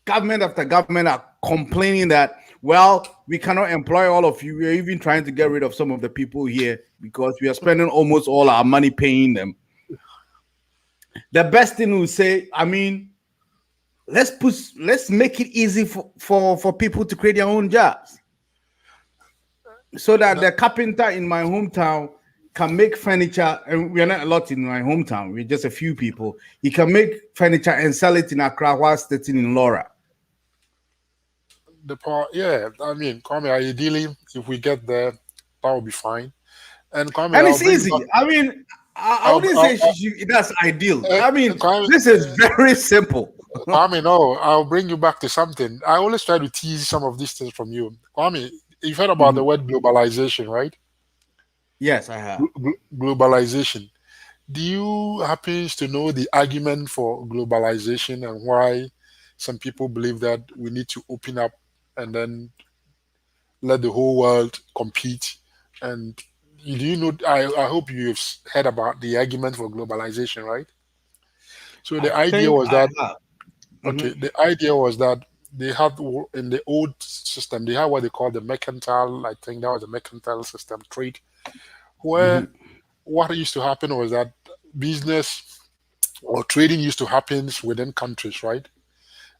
government after government are complaining that, well, we cannot employ all of you. We're even trying to get rid of some of the people here because we are spending almost all our money paying them. The best thing we say, I mean, let's make it easy for people to create their own jobs. So that the carpenter in my hometown can make furniture, and we are not a lot in my hometown, we're just a few people. He can make furniture and sell it in Accra while sitting in Laura. The part, yeah. I mean, Kwame, ideally, if we get there, that will be fine. And Kwame, And I'll it's bring you back. easy. I mean, I I'll, wouldn't I'll, say that's ideal. I mean, Kwame, this is very simple. Kwame, no, I'll bring you back to something. I always try to tease some of these things from you. Kwame, you've heard about the Mhm. word globalization, right? Yes, I have. Globalization. Do you happen to know the argument for globalization and why some people believe that we need to open up and then let the whole world compete? And do you know? I hope you've heard about the argument for globalization, right? So I the idea think was I that have. okay, Mhm, the idea was that they had in the old system they had what they call the mercantile. I think that was the mercantile system trade, where mhm, what used to happen was that business or trading used to happen within countries, right?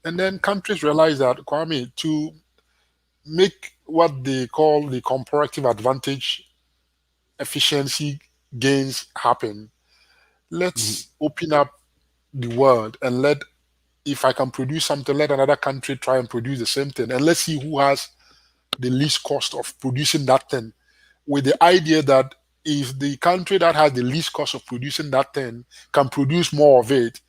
And then countries realized that Kwame, to make what they call the comparative advantage efficiency gains happen, mhm. let's open up the world and let if I can produce something, let another country try and produce the same thing, and let's see who has the least cost of producing that thing. With the idea that if the country that has the least cost of producing that thing can produce more of it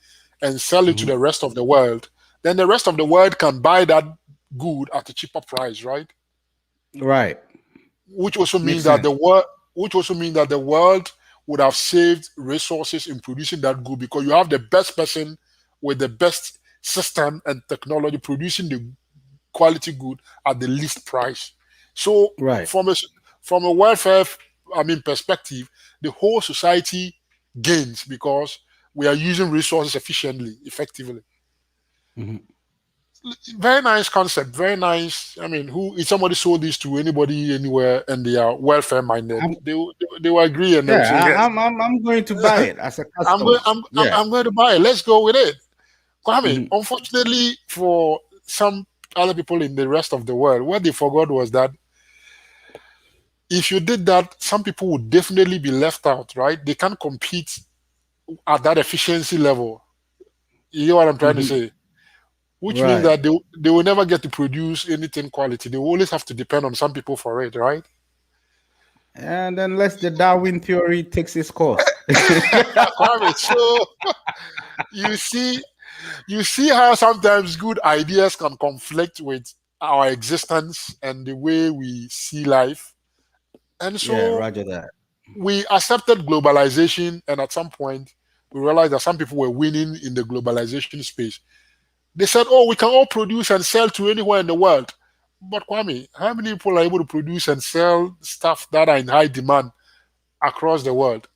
and sell it to Mhm. the rest of the world, then the rest of the world can buy that good at a cheaper price, right? Right. Which also Makes means that sense. the world, which also means that the world would have saved resources in producing that good because you have the best person with the best system and technology producing the quality good at the least price. So Right. from a welfare, I mean perspective, the whole society gains because we are using resources efficiently, effectively. Mhm. Very nice concept, very nice. I mean, who if somebody sold this to anybody anywhere and they are welfare minded, I'm, they will agree and they will yeah, say yes. I'm going to buy it as a I'm going customer. Yeah. I'm going to buy it. Let's go with it. Kwame, Mhm, unfortunately for some other people in the rest of the world, what they forgot was that if you did that, some people would definitely be left out, right? They can't compete at that efficiency level. You know what I'm trying to mhm. say? Which means Right. that they will never get to produce anything quality. They will always have to depend on some people for it, right? And unless the Darwin theory takes its course. Kwame, so you see, you see how sometimes good ideas can conflict with our existence and the way we see life. And Yeah, so roger that. we accepted globalization, and at some point, we realized that some people were winning in the globalization space. They said, "Oh, we can all produce and sell to anywhere in the world." But Kwame, how many people are able to produce and sell stuff that are in high demand across the world?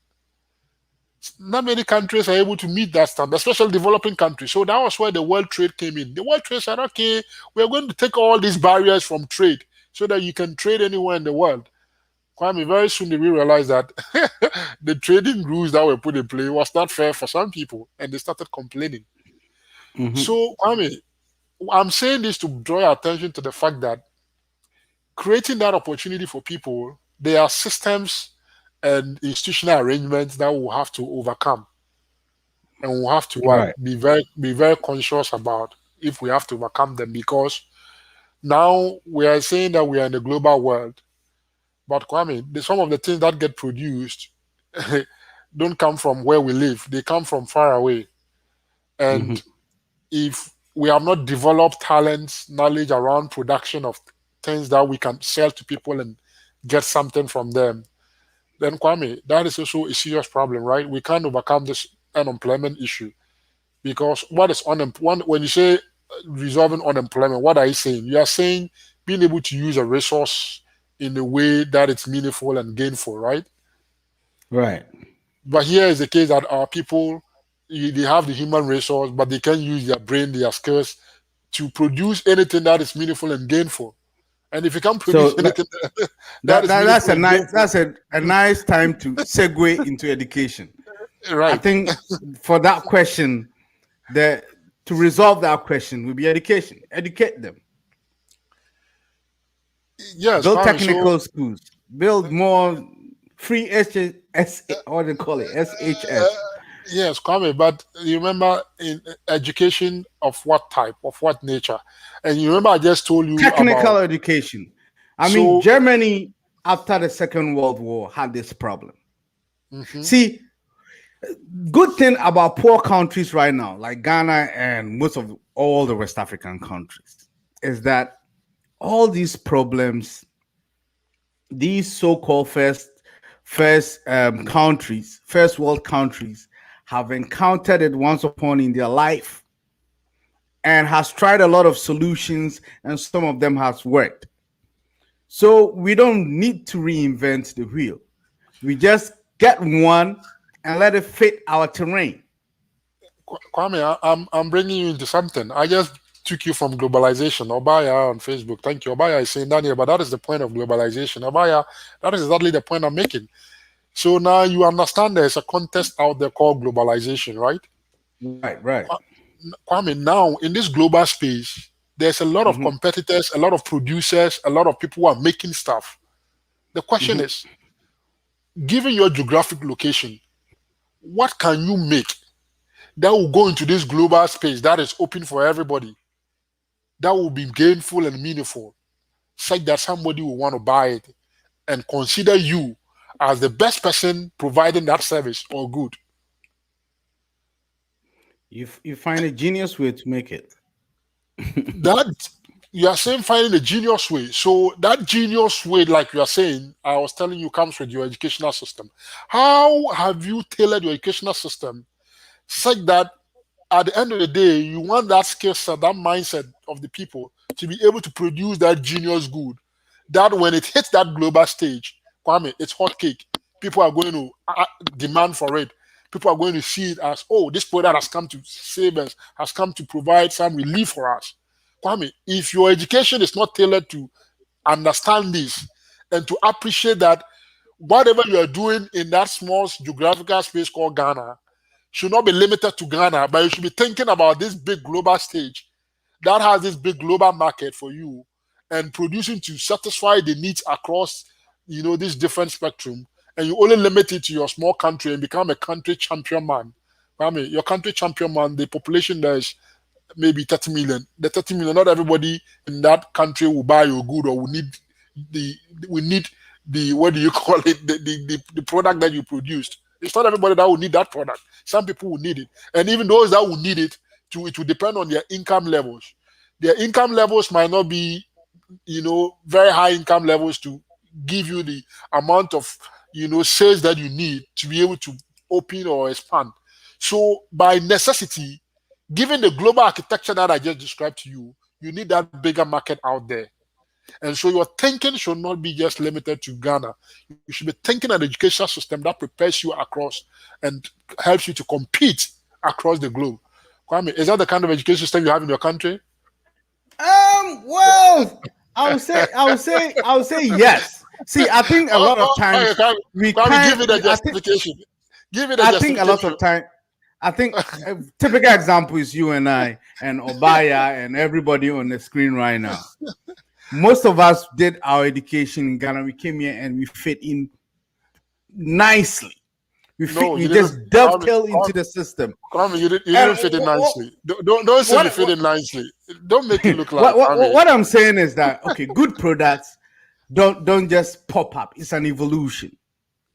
Not many countries are able to meet that standard, especially developing countries. So that was where the world trade came in. The world trade said, "Okay, we're going to take all these barriers from trade so that you can trade anywhere in the world." Kwame, very soon we realized that the trading rules that were put in place was not fair for some people, and they started complaining. Mhm. So, Kwame, I'm saying this to draw your attention to the fact that creating that opportunity for people, there are systems and institutional arrangements that we'll have to overcome, and we'll have to what Right. be very conscious about if we have to overcome them because now we are saying that we are in a global world. But Kwame, some of the things that get produced don't come from where we live. They come from far away. Mhm. And if we have not developed talents, knowledge around production of things that we can sell to people and get something from them, then Kwame, that is also a serious problem, right? We can't overcome this unemployment issue Because what is unemployment? When you say resolving unemployment, what are you saying? You are saying being able to use a resource in a way that it's meaningful and gainful, right? Right. But here is the case that our people, they have the human resource, but they can't use their brain, their skills to produce anything that is meaningful and gainful. And if you can't produce So anything that is that's meaningful a and nice gainful, a nice time to segue into education. I right? think for that question, the to resolve that question will be education. Educate them. Yes, Build Kwame. So technical schools. Build more free what do they call it? uh, SHS. yes, Kwame. But you remember in education of what type, of what nature? And you remember I just told you about. Technical education. I mean, So, Germany after the Second World War had this problem. mhm. See, good thing about poor countries right now, like Ghana and most of all the West African countries, is that all these problems, these so-called first countries, first world countries, have encountered it once upon in their life and has tried a lot of solutions, and some of them has worked. So we don't need to reinvent the wheel. We just get one and let it fit our terrain. Kwame, I'm bringing you into something. I just took you from globalization. Obaya on Facebook. Thank you. Obaya is saying that here, but that is the point of globalization. Obaya, that is exactly the point I'm making. So now you understand there's a contest out there called globalization, right? Right, right. Kwame, now in this global space, there's a lot of Hmm. competitors, a lot of producers, a lot of people who are making stuff. The question Hmm. is, given your geographic location, what can you make that will go into this global space that is open for everybody, that will be gainful and meaningful, such that somebody will want to buy it and consider you as the best person providing that service or good? You find a genius way to make it. That you are saying finding a genius way. So that genius way, like you are saying, I was telling you, comes with your educational system. How have you tailored your educational system such that at the end of the day, you want that skill set, that mindset of the people to be able to produce that genius good, that when it hits that global stage, Kwame, it's hot cake. People are going to demand for it. People are going to see it as, oh, this product has come to save us, has come to provide some relief for us. Kwame, if your education is not tailored to understand this and to appreciate that whatever you are doing in that small geographical space called Ghana should not be limited to Ghana, but you should be thinking about this big global stage that has this big global market for you and producing to satisfy the needs across, this different spectrum, and you only limit it to your small country and become a country champion man. I mean, your country champion man, the population there is maybe 30 million. The 30 million, not everybody in that country will buy your good or the we need the what do you call it, the product that you produced. It's not everybody that will need that product. Some people will need it, and even those that will need it, it will depend on their income levels. Their income levels might not be, very high income levels to give you the amount of, sales that you need to be able to open or expand. So by necessity, given the global architecture that I just described to you, you need that bigger market out there. And so your thinking should not be just limited to Ghana. You should be thinking an educational system that prepares you across and helps you to compete across the globe. Kwame, is that the kind of education system you have in your country? Well, I would say yes. See, I think a Oh, lot of okay, times Kwame, we Kwame, give me can't. the I think justification. Give me the I think a lot justification. of time. I think a typical example is you and I and Obaya and everybody on the screen right now. Most of us did our education in Ghana. We came here and we fit in nicely. No, We you didn't. just Kwame, dovetail into Kwame, the system. Kwame, you And didn't fit in nicely. Don't say we what fit in nicely. Don't make it look like Kwame. what I'm saying is that okay, good products don't just pop up. It's an evolution.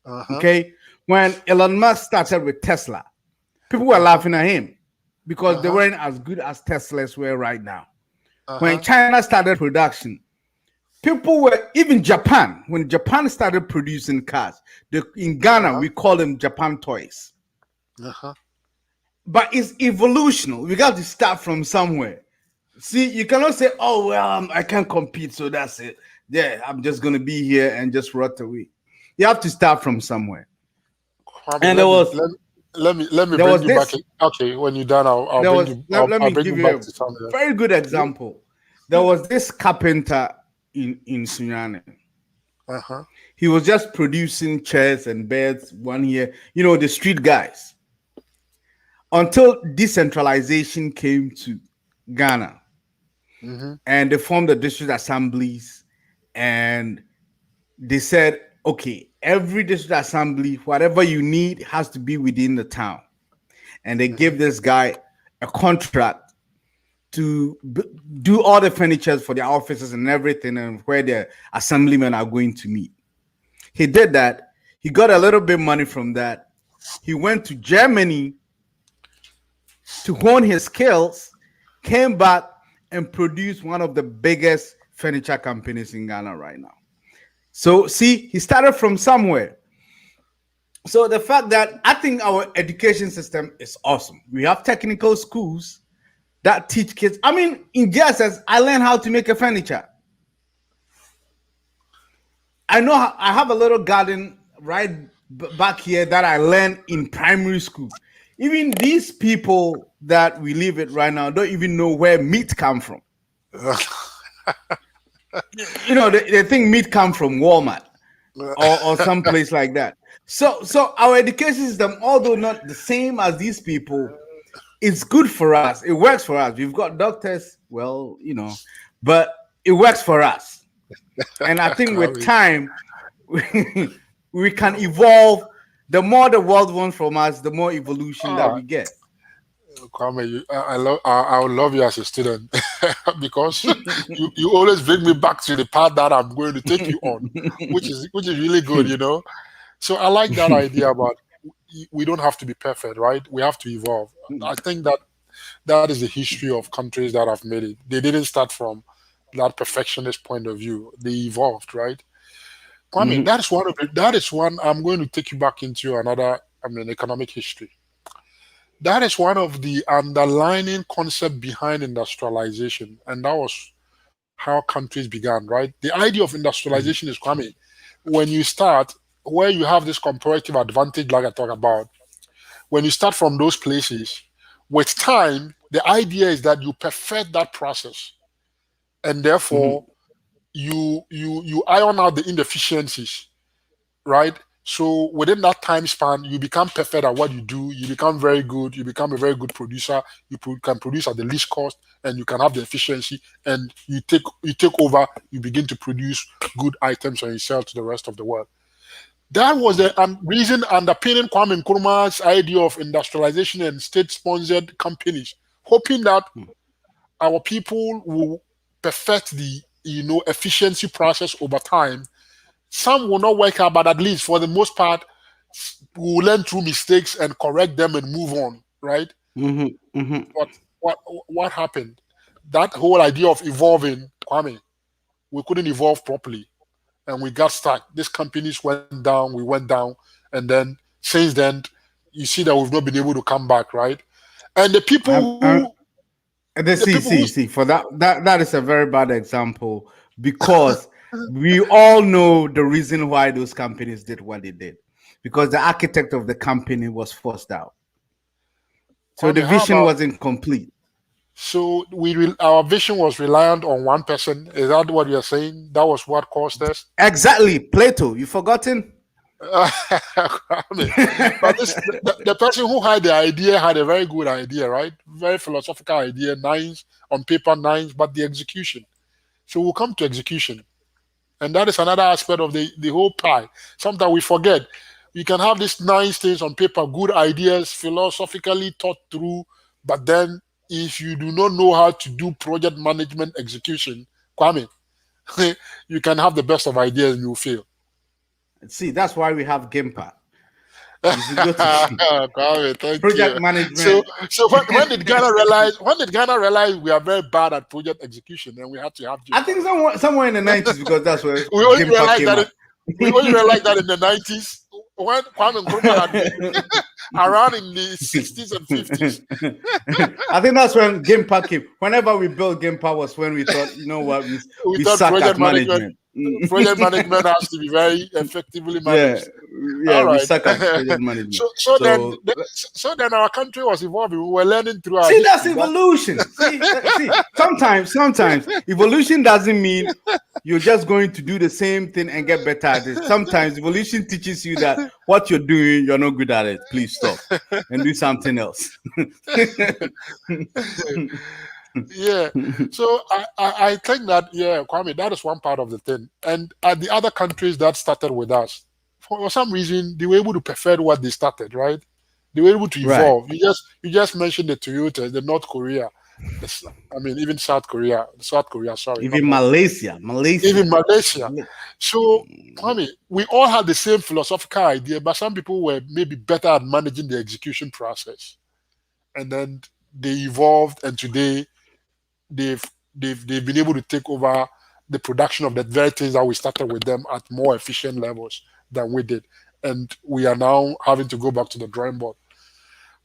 Uh-huh. Okay, when Elon Musk started with Tesla, people were Uh-huh. laughing at him because they Uh-huh. weren't as good as Teslas were right now. When Uh-huh. China started production, people were even Japan. When Japan started producing cars, in Ghana Uh-huh. we call them Japan toys. Uh-huh. but it's evolutional. We got to start from somewhere. See, you cannot say, "Oh well, I can't compete, so that's it." Yeah, I'm just gonna be here and just rot away. You have to start from somewhere. Kwame, And there was let me there bring was you back. this Okay, when you're done, I'll there bring was you. let I'll me bring you give back you a to something. very good example. There was this carpenter in Sunyane. Uh-huh. He was just producing chairs and beds 1 year. You know, the street guys. Until decentralization came to Ghana Mm-hmm. and they formed the district assemblies, and they said, okay, every district assembly, whatever you need has to be within the town. And they Mm-hmm. gave this guy a contract to do all the furniture for their offices and everything, and where the assemblymen are going to meet. He did that. He got a little bit money from that. He went to Germany to hone his skills, came back and produced one of the biggest furniture companies in Ghana right now. So, see, he started from somewhere. So, the fact that I think our education system is awesome. We have technical schools that teach kids. I mean, in JSS, I learned how to make a furniture. I know I have a little garden right back here that I learned in primary school. Even these people that we live with right now don't even know where meat come from. You know, they think meat come from Walmart or some place like that. So our education system, although not the same as these people, it's good for us. It works for us. We've got doctors, well, you know, but it works for us. And I think with Kwame. time, we can evolve. The more the world wants from us, the more evolution that Ah, we get. Kwame, I would love you as a student because you always bring me back to the path that I'm going to take you on, which is really good, you know. So I like that idea about we don't have to be perfect, right? We have to evolve. I think that that is the history of countries that have made it. They didn't start from that perfectionist point of view. They evolved, right? Kwame, Mhm, that is one of the, that is one I'm going to take you back into another, economic history. That is one of the underlying concept behind industrialization, and that was how countries began, right? The idea of mhm, industrialization is Kwame. When you start, where you have this comparative advantage, like I talk about, when you start from those places, with time, the idea is that you perfect that process, and therefore mhm. you iron out the inefficiencies, right? So within that time span, you become perfect at what you do. You become very good. You become a very good producer. Can produce at the least cost, and you can have the efficiency. And you take over. You begin to produce good items, and you sell to the rest of the world. That was the reason underpinning Kwame Nkrumah's idea of industrialization and state-sponsored companies, hoping that our people will perfect the efficiency process over time. Some will not work out, but at least for the most part, we will learn through mistakes and correct them and move on, right? Mhm, mhm. But what what happened? That whole idea of evolving, Kwame, we couldn't evolve properly, and we got stuck. These companies went down, we went down, and then since then, you see that we've not been able to come back, right? And I, the people who, see, for that is a very bad example because we all know the reason why those companies did what they did, because the architect of the company was forced out, so the Kwame, how vision about wasn't complete. so our vision was reliant on one person? Is that what you're saying? That was what caused us. Exactly, Plato. You forgotten? I mean, but the person who had the idea had a very good idea, right? Very philosophical idea, nines on paper, nines, but the execution. So we'll come to execution. And that is another aspect of the whole pie. Sometimes we forget. You can have these nine things on paper, good ideas, philosophically thought through, but then if you do not know how to do project management execution, Kwame, you can have the best of ideas and you'll fail. See, that's why we have Gimpa. You should go to Kwame, thank project you. So, management. so when did Ghana realize? When did Ghana realize we are very bad at project execution, and we had to have I Jimpa? think somewhere in the 90s, because that's where We only Gimpa realized came that. up. We only realized that in the 90s. when Kwame Nkrumah had been around in the 60s and 50s. I think that's when Game Park came. Whenever we built Game Park was when we thought, you know what, We we thought suck at management. project management has to be very effectively Yeah, managed. yeah, All we right. suck at project management. Then So our country was evolving. We were learning through our see, that's history. evolution. See, sometimes evolution doesn't mean you're just going to do the same thing and get better at it. Sometimes evolution teaches you that what you're doing, you're not good at it. Please stop and do something else. Yeah. So I think that, yeah, Kwame, that is one part of the thing. And the other countries that started with us, for some reason, they were able to perfect what they started, right? They were able to Right. evolve. You just mentioned the Toyota, the North Korea, I mean, even South Korea, sorry, not Even North Korea, Malaysia. even Malaysia. So, Kwame, we all had the same philosophical idea, but some people were maybe better at managing the execution process. And then they evolved, and today they've they've been able to take over the production of the very things that we started with them at more efficient levels than we did, and we are now having to go back to the drawing board.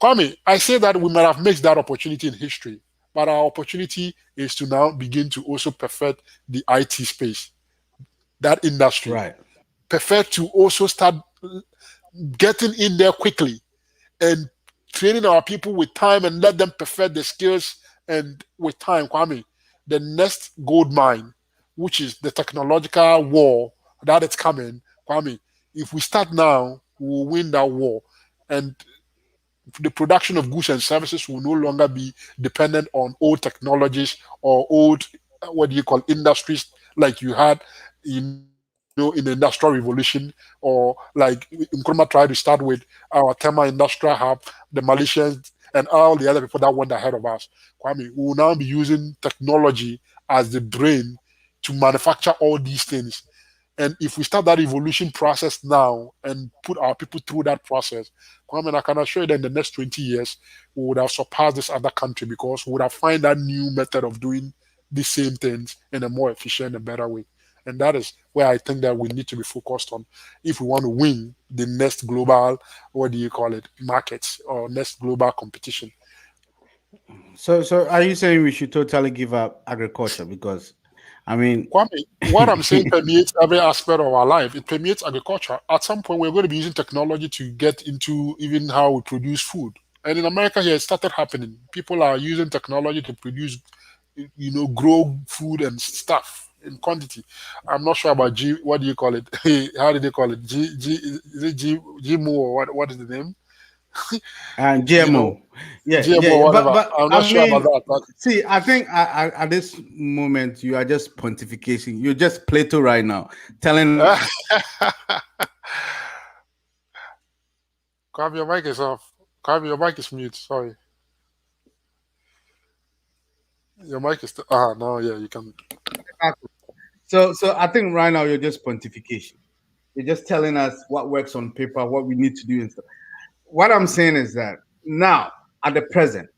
Kwame, I say that we might have missed that opportunity in history, but our opportunity is to now begin to also perfect the IT space, that industry, Right. perfect to also start getting in there quickly and training our people with time and let them perfect the skills. And with time, Kwame, the next gold mine, which is the technological war that is coming, Kwame, if we start now, we will win that war. And the production of goods and services will no longer be dependent on old technologies or old, what do you call, industries like you had, in the Industrial Revolution, or like Nkrumah tried to start with our Tema Industrial Hub, the Malaysians, and all the other people that went ahead of us. Kwame, we will now be using technology as the brain to manufacture all these things. And if we start that evolution process now and put our people through that process, Kwame, I can assure you that in the next 20 years, we would have surpassed this other country because we would have found that new method of doing the same things in a more efficient and better way. And that is where I think that we need to be focused on if we want to win the next global, what do you call it, markets or next global competition. So are you saying we should totally give up agriculture? Because I mean, Kwame, what I'm saying permeates every aspect of our life. It permeates agriculture. At some point, we're going to be using technology to get into even how we produce food. And in America here, it started happening. People are using technology to produce, grow food and stuff in quantity. I'm not sure about what do you call it? How did they call it? Is it GMO or what is the name? and You know, GMO, GMO or but whatever. I'm not I sure about mean, that. see, I think at this moment you are just pontificating. You're just Plato right now, telling. But Kwame, your mic is off. Kwame, your mic is mute. Sorry. Your mic is no, yeah, you can. So I think right now you're just pontification. You're just telling us what works on paper, what we need to do and stuff. What I'm saying is that now, at the present,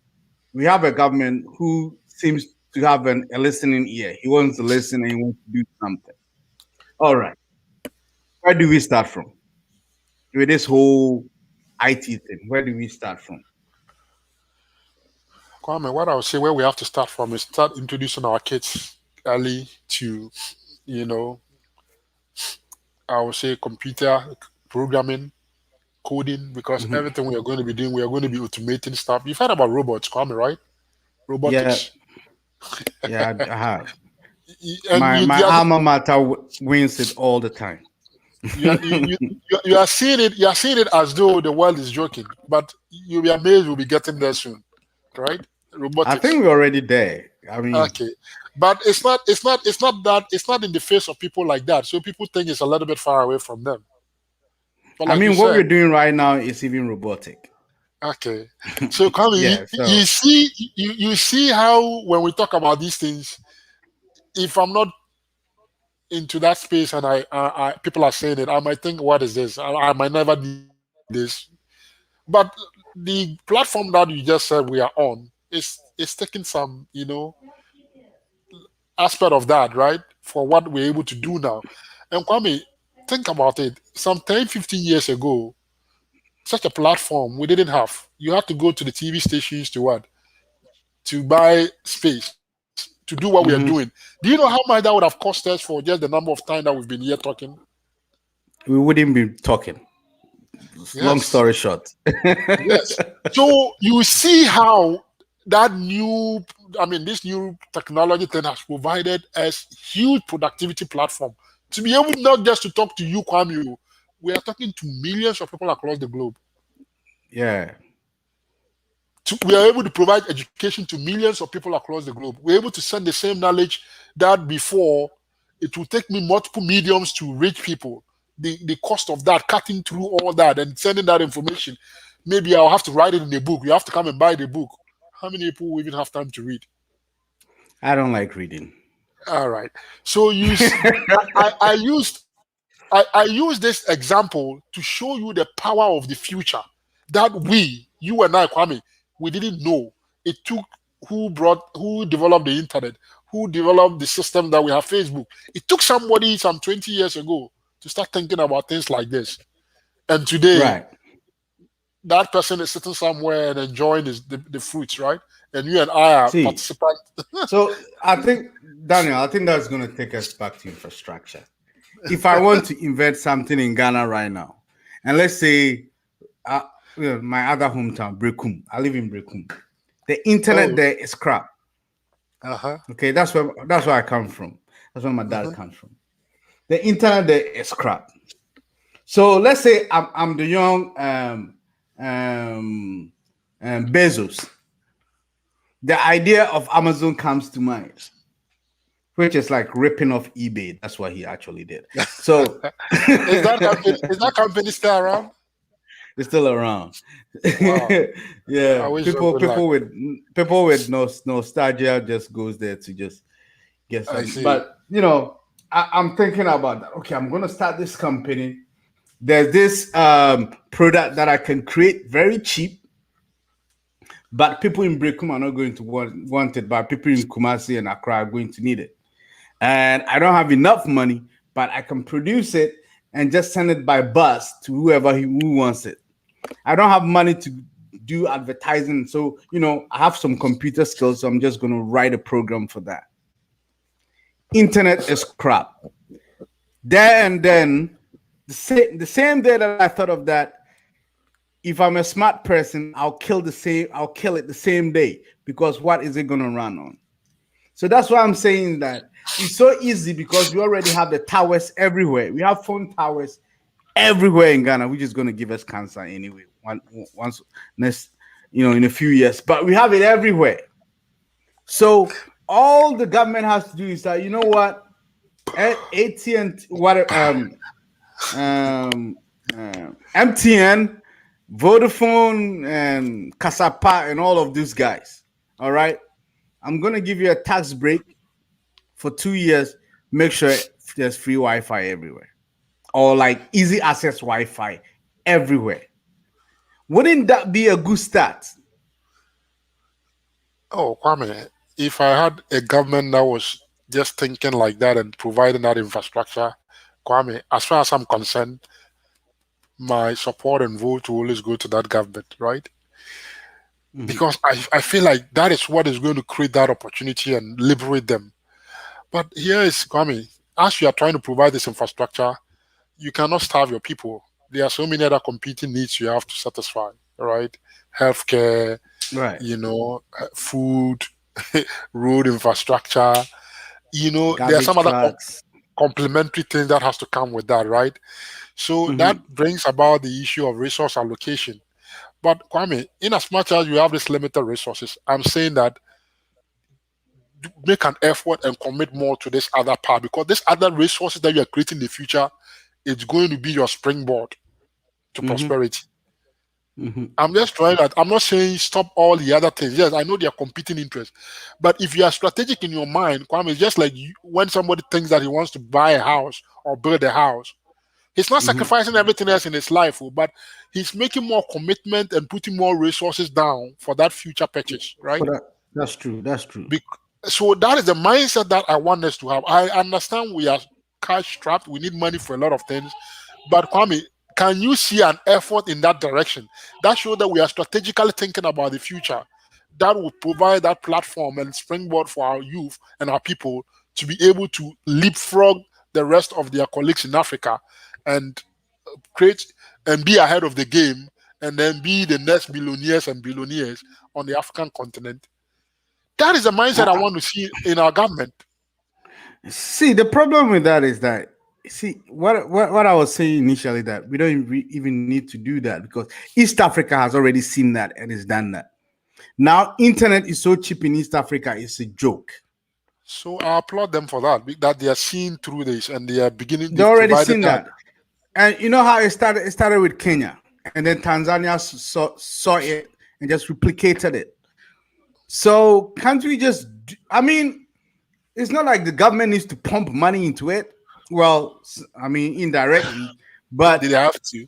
we have a government who seems to have a listening ear. He wants to listen and he wants to do something. All right. Where do we start from with this whole IT thing? Where do we start from? Kwame, what I would say where we have to start from is start introducing our kids early to, you know, I would say computer programming, coding, because Mhm. everything we are going to be doing, we are going to be automating stuff. You've heard about robots, Kwame, right? Yeah, Robotics. yeah, I have. And My alma mater wins it all the time. you are you are seeing it. You are seeing it as though the world is joking, but you'll be amazed. We'll be getting there soon, right? I Robotics. think we're already there. I mean, Okay, but it's not in the face of people like that. So people think it's a little bit far away from them. But like you what said, we're doing right now is even robotic. okay. So Kwame, Yeah. you So see, you see how when we talk about these things, if I'm not into that space and I people are saying it, I might think, what is this? I might never need this. But the platform that you just said we are on is taking some, aspect of that, right? For what we're able to do now. And Kwame, think about it. Some 10, 15 years ago, such a platform we didn't have. You had to go to the TV stations to what? To buy space to do what we are doing. Hmm. Do you know how much that would have cost us for just the number of time that we've been here talking? We wouldn't be talking. Long Yes. story short. Yes. So you see how that new, I mean, this new technology thing has provided us huge productivity platform to be able not just to talk to you, Kwame. We are talking to millions of people across the globe. Yeah. We are able to provide education to millions of people across the globe. We're able to send the same knowledge that before it will take me multiple mediums to reach people. The cost of that, cutting through all that and sending that information. Maybe I'll have to write it in a book. You have to come and buy the book. How many people will even have time to read? I don't like reading. All right. So I use this example to show you the power of the future that you and I, Kwame, we didn't know. It took who developed the internet, who developed the system that we have, Facebook. It took somebody some 20 years ago to start thinking about things like this. And today, Right. that person is sitting somewhere and enjoying the fruits, right? And you and I are See, participants. so I think, Daniel, I think that's going to take us back to infrastructure. If I want to invent something in Ghana right now, and let's say my other hometown, Brekum, I live in Brekum, the internet Oh, there is crap. uh-huh. Okay, that's where I come from. That's where my dad comes from. The internet there is crap. So let's say I'm the young Bezos. The idea of Amazon comes to mind, which is like ripping off eBay. That's what he actually did. So Is that company still around? it's still around. Wow. I Yeah, wish them people good luck. with nostalgia just goes there to just get I some. see. But I'm thinking about that. Okay, I'm gonna start this company. There's this product that I can create very cheap, but people in Brekum are not going to want it, but people in Kumasi and Accra are going to need it. And I don't have enough money, but I can produce it and just send it by bus to who wants it. I don't have money to do advertising, so I have some computer skills, so I'm just going to write a program for that. Internet is crap. There and then, the same day that I thought of that, if I'm a smart person, I'll kill it the same day, because what is it going to run on? So that's why I'm saying that it's so easy, because we already have the towers everywhere. We have phone towers everywhere in Ghana, which is going to give us cancer anyway. Once next, in a few years, but we have it everywhere. So all the government has to do is that, what, AT&T, MTN, Vodafone, and Kasapa, and all of these guys. All right, I'm gonna give you a tax break for 2 years. Make sure there's free Wi-Fi everywhere, or like easy access Wi-Fi everywhere. Wouldn't that be a good start? Oh, Kwame, if I had a government that was just thinking like that and providing that infrastructure, Kwame, as far as I'm concerned, my support and vote will always go to that government, right? Mhm. Because I feel like that is what is going to create that opportunity and liberate them. But here is, Kwame, as you are trying to provide this infrastructure, you cannot starve your people. There are so many other competing needs you have to satisfy, right? Healthcare, Right. food, road infrastructure. There are Garbage some other trucks. complementary things that has to come with that, right? So that Mhm. brings about the issue of resource allocation. But Kwame, in as much as you have this limited resources, I'm saying that make an effort and commit more to this other part, because this other resources that you are creating in the future, it's going to be your springboard to Mhm. prosperity. Mhm. I'm just trying that. I'm not saying stop all the other things. Yes, I know they are competing interests, but if you are strategic in your mind, Kwame, it's just like when somebody thinks that he wants to buy a house or build a house, he's not Mhm. sacrificing everything else in his life, but he's making more commitment and putting more resources down for that future purchase, For right? that, that's true. That's true. So that is the mindset that I want us to have. I understand we are cash strapped. We need money for a lot of things. But Kwame, can you see an effort in that direction? That shows that we are strategically thinking about the future. That will provide that platform and springboard for our youth and our people to be able to leapfrog the rest of their colleagues in Africa and create and be ahead of the game and then be the next billionaires and billionaires on the African continent. That is the mindset I I, want to see in our government. See, the problem with that is that, see, what I was saying initially, that we don't even need to do that because East Africa has already seen that and has done that. Now, internet is so cheap in East Africa, it's a joke. So I applaud them for that, that they are seeing through this and they are beginning, They they've already provided seen that. that, and you know how it started. It started with Kenya, and then Tanzania saw it and just replicated it. So can't we just? I mean, it's not like the government needs to pump money into it. Well, I mean, indirectly, They but have to.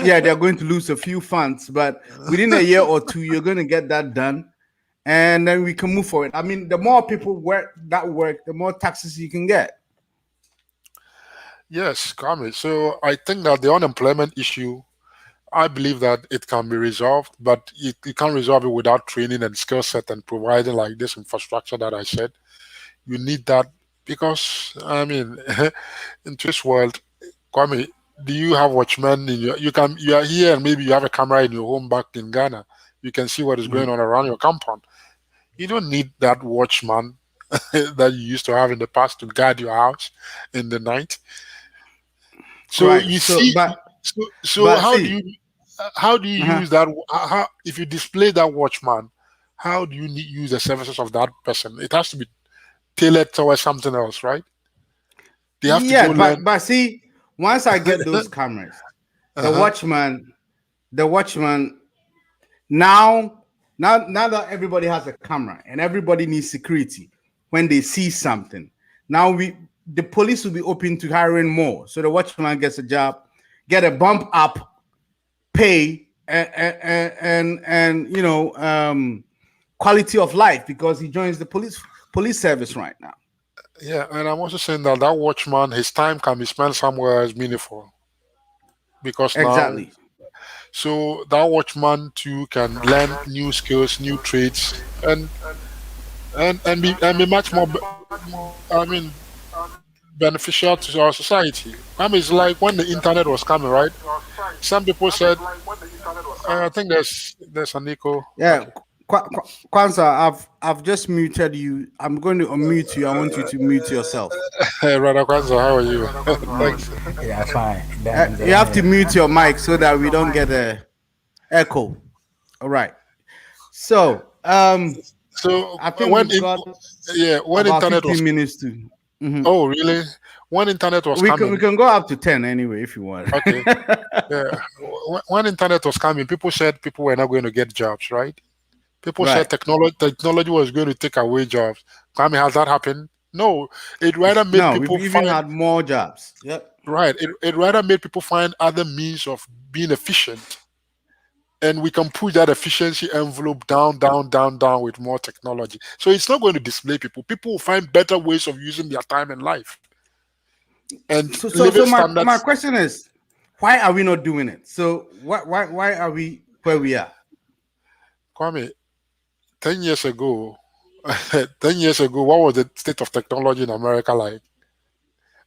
yeah, they're going to lose a few funds. But within a year or two, you're going to get that done, and then we can move forward. I mean, the more people work, the more taxes you can get. Yes, Kwame. So I think that the unemployment issue, I believe that it can be resolved, but you can't resolve it without training and skill set and providing like this infrastructure that I said. You need that because I mean, in this world, Kwame, do you have watchmen in your? You are here and maybe you have a camera in your home back in Ghana. You can see what is going Mhm. on around your compound. You don't need that watchman that you used to have in the past to guard your house in the night. So Right. you see, so But see, how do you uh-huh. use that? How if you display that watchman, how do you use the services of that person? It has to be tailored towards something else, right? They have to go Yeah, learn. but see, once I get those cameras, the Uh-huh. watchman, the watchman now that everybody has a camera and everybody needs security when they see something. Now the police will be open to hiring more. So the watchman gets a job, get a bump up pay and quality of life because he joins the police service right now. Yeah, and I'm also saying that that watchman, his time can be spent somewhere as meaningful because now, Exactly. so that watchman too can learn new skills, new trades, and be much more. I mean, beneficial to our society. I mean, it's like when the internet was coming, right? Some people said, I think there's an echo. Yeah, Okay. Kwanzaa, I've just muted you. I'm going to unmute you. I want you to mute yourself. Hey, Brother Kwanzaa, how are you? Thanks. Yeah, fine. Then You have to yeah. mute your mic so that we don't get a echo. All right. So So I think we've got when about internet was 15 minutes to. Mhm. oh really when internet was We coming, can go up to 10 anyway if you want. okay, yeah, when internet was coming, people said people were not going to get jobs, right? People said Right. technology was going to take away jobs. Kwame, has that happened? No, it rather made No, we've people even find had more jobs. Yep. right. It rather made people find other means of being efficient, and we can push that efficiency envelope down, down, down, down with more technology. So it's not going to display people. People will find better ways of using their time in life and living So my standards. question is, why are we not doing it? So why are we where we are? Kwame, 10 years ago, 10 years ago, what was the state of technology in America like?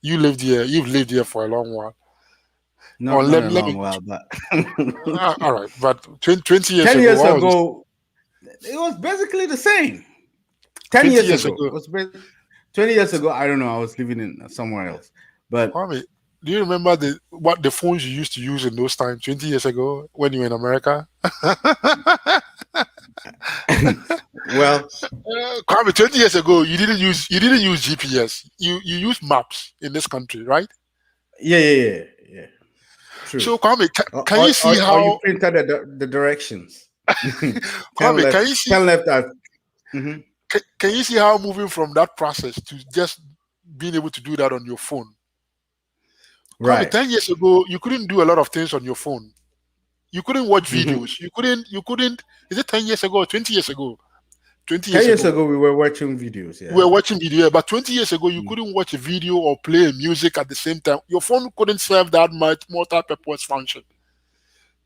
You lived here. You've lived here for a long while. Or Not let, a let long me. while, but All right, but 20 years 10 ago, years what was this? ago, it was basically the same. 10 20 years years ago. It ago, was 20 years ago. I don't know. I was living in somewhere else. But Kwame, do you remember the phones you used to use in those times 20 years ago when you were in America? well, Kwame, 20 years ago, you didn't use GPS. You used maps in this country, right? yeah. True. So Kwame, can you see Or you how printed the directions. Turn Kwame, left, can you see turn left at. Mhm. can you see how moving from that process to just being able to do that on your phone? Kwame, Right. 10 years ago, you couldn't do a lot of things on your phone. You couldn't watch Mhm. videos. You couldn't, is it 10 years ago or 20 years ago? 20 10 years years ago. ago, we were watching videos. Yeah. We were watching video, but 20 years ago, you couldn't watch a video or play music at the same time. Your phone couldn't serve that much multi-purpose function.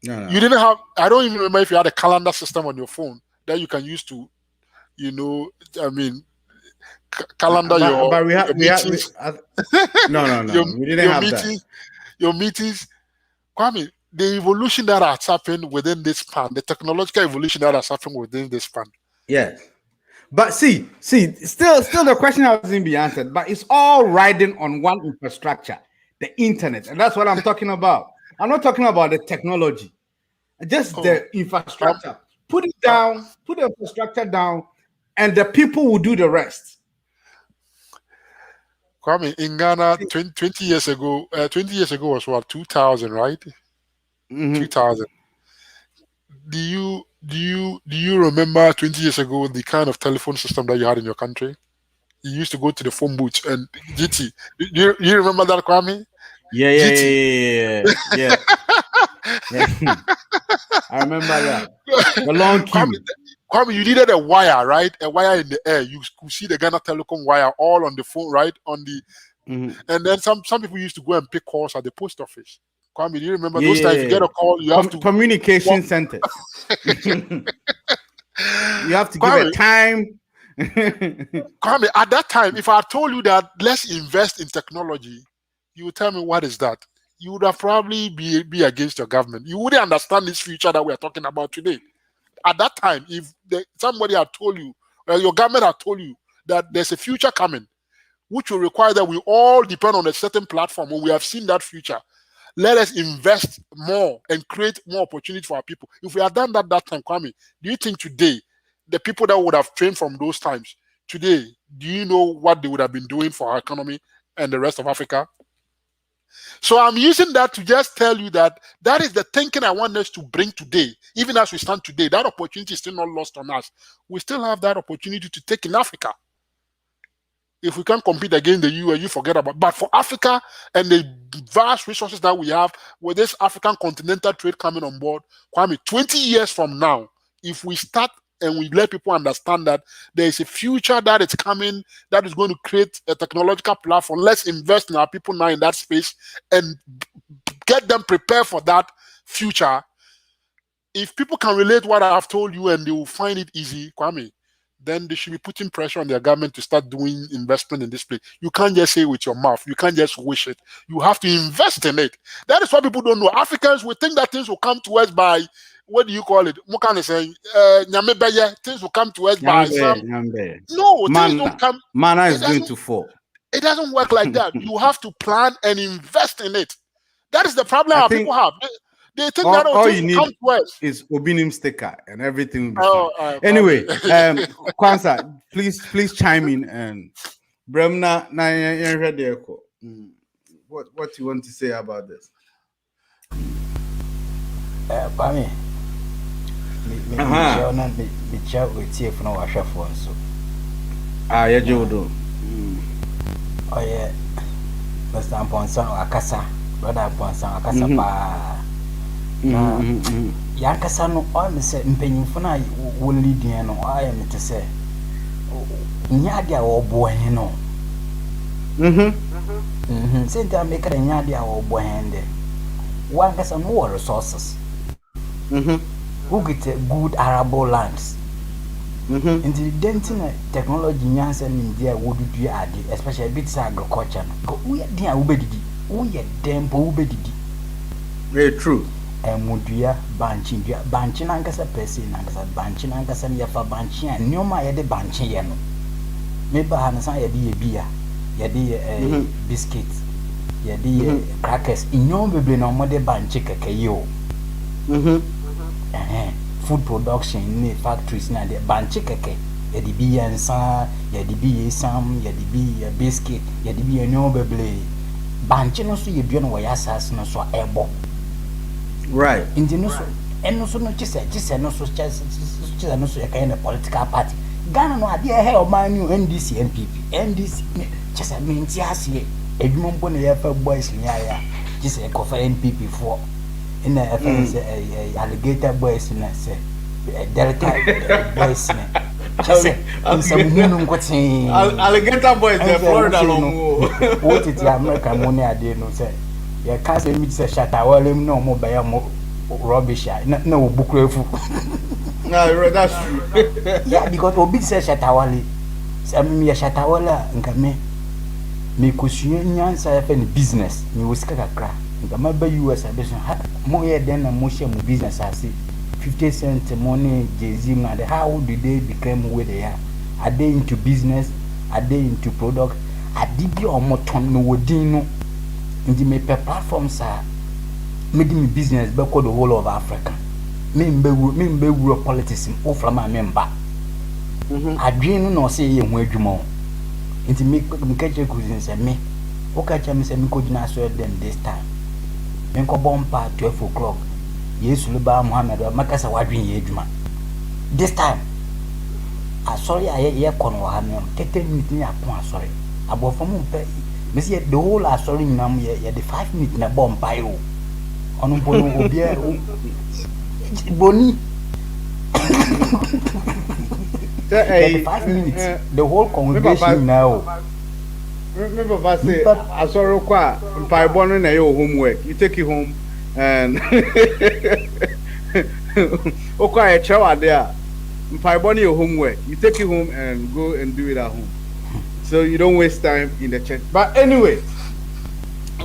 No. You didn't have, I don't even remember if you had a calendar system on your phone that you can use to, calendar But we have meetings. no. We didn't have that. Your meetings. Kwame, the evolution that has happened within this span, the technological evolution that has happened within this span. Yes. But see, still the question hasn't been answered, but it's all riding on one infrastructure, the internet. And that's what I'm talking about. I'm not talking about the technology, just the infrastructure. Put it down, put the infrastructure down, and the people will do the rest. Kwame, in Ghana, 20 years ago was what, 2000, right? 2000. Do you remember 20 years ago the kind of telephone system that you had in your country? You used to go to the phone booth and GT. Do you remember that, Kwame? Yeah. I remember that. The long queue. Kwame, you needed a wire, right? A wire in the air. You could see the Ghana Telecom wire all on the phone, right? On the and then some people used to go and pick calls at the post office. Kwame, do you remember those times? You get a call, you have to communication centers. You have to give it time. Kwame, at that time, if I told you that let's invest in technology, you would tell me, what is that? You would have probably be against your government. You wouldn't understand this future that we are talking about today. At that time, if somebody had told you, or your government had told you that there's a future coming, which will require that we all depend on a certain platform, and we have seen that future, let us invest more and create more opportunity for our people. If we had done that time, Kwame, do you think today, the people that would have trained from those times, today, do you know what they would have been doing for our economy and the rest of Africa? So I'm using that to just tell you that is the thinking I want us to bring today. Even as we stand today, that opportunity is still not lost on us. We still have that opportunity to take in Africa. If we can't compete against the US, you forget about it. But for Africa and the vast resources that we have, with this African continental trade coming on board, Kwame, 20 years from now, if we start and we let people understand that there is a future that is coming that is going to create a technological platform, let's invest in our people now in that space and get them prepared for that future. If people can relate what I have told you and they will find it easy, Kwame, then they should be putting pressure on their government to start doing investment in this place. You can't just say it with your mouth. You can't just wish it. You have to invest in it. That is what people don't know. Africans, we think that things will come to us by, what do you call it? Mukane saying, things will come to us by some. No, things don't come. Mana is going to fall. It doesn't work like that. You have to plan and invest in it. That is the problem our people have. They think that all you need is Obinim sticker and everything will be fine. Anyway, Kwanzaa, please chime in and Bremna what you want to say about this? Bami. Me chat with you for no washer for so. Yeah, Jodo. Oh yeah. Mr. Amponson Akasa, brother Amponson Akasa pa. Yankasa no me say mpanyimfo na wo leading no I am to say nya dia wo bo hen no senta make ka nya dia wo bo hen de wankasa no resources who get good arable lands in the dentina technology nyansa in dia wo dudu ade especially bits agriculture no we dia wo bedidi wo ye dempo wo bedidi. Very true. Mudia banchi nankasa pesi nankasa banchi nankasa yafa banchi a nyoma yede banchi ye no me ba na san yede ye bia yede biscuits yede crackers nyoma bebre na omode banchi keke o food production ni factories na de banchi keke yede bi ensa yede bi sam yede bi biscuit yede bi nyoma bebre banchi no so ye bia no ya asas no so ebo. Right. In the no and no so no chise no so chise no so a kind of political party. Ghana no ade e o man new NDC NPP NDC chise menti ase edwuma mpo na yafa boys nya ya chise e kofa NPP for in a alligator boys na say delta boys na Alligator boys, the Florida long. What is the American money? I didn't know. Say, you can't say me say shut up. No more buy rubbish. No book review. No, that's true. Yeah, because Obi says shut up. I mean, shut up. Nkame me kusuye nyansa fa ni business ni wosika kakra. Nkama ba US abeso mo ye den na mo share mo business ase 50 cent money Jay-Z na the how did they become where they are? Are they into business? Are they into product? Are they be omo ton no wodin no? Ndi me pe platforms are making me business be called the whole of Africa. Me mbe politics o from my member. Adwin no say ye ho adwuma. Nti me catch cuisine say me. O catch me say me ko gina so them this time. Me ko bomba 12 o'clock. Yesu luba Muhammad makasa wadwin ye adwuma. This time sorry I kono wa me 30 minutes ni apon sorry. Abofo mu pe me say the whole sorry nam ye the 5 minutes na bomba yo. Onu bono obi boni. The 5 minutes the whole congregation now. Remember I say I saw kwa mpa born na your homework. You take it home and okay, a child there. Mpa born your homework. You take it home and go and do it at home. So you don't waste time in the church. But anyway,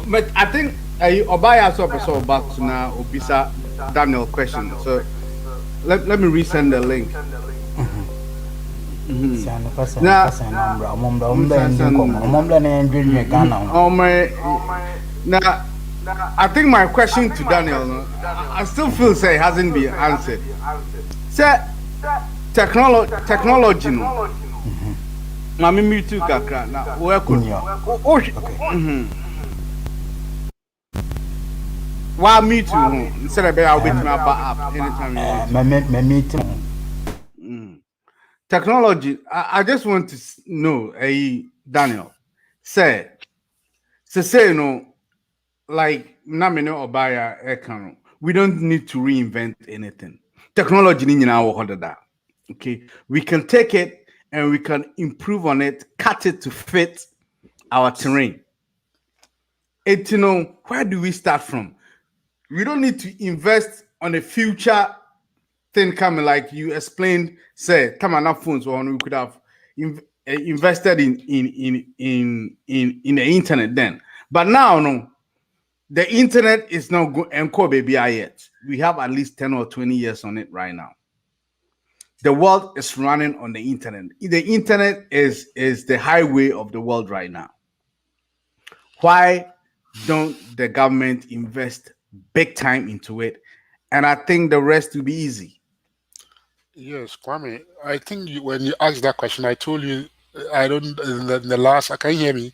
but I think Obaya so back to now Obisa Daniel question. So let me resend the link. Now, I think my question to Daniel, I still feel say hasn't been answered. Say technology no. Mami me too kakra na we could. Why me too? Instead of I'll wait me up anytime. Me too. Technology, I just want to know, Daniel, say, like, Obaya, we don't need to reinvent anything. Technology, okay? We can take it and we can improve on it, cut it to fit our terrain. And where do we start from? We don't need to invest on a future thing coming, like you explained. Say, come on, phones on. We could have invested in the internet then, but now no, the internet is not good and core baby yet. We have at least 10 or 20 years on it right now. The world is running on the internet. The internet is the highway of the world right now. Why don't the government invest big time into it? And I think the rest will be easy. Yes, Kwame. I think when you asked that question, I told you I don't. In the last, can you hear me?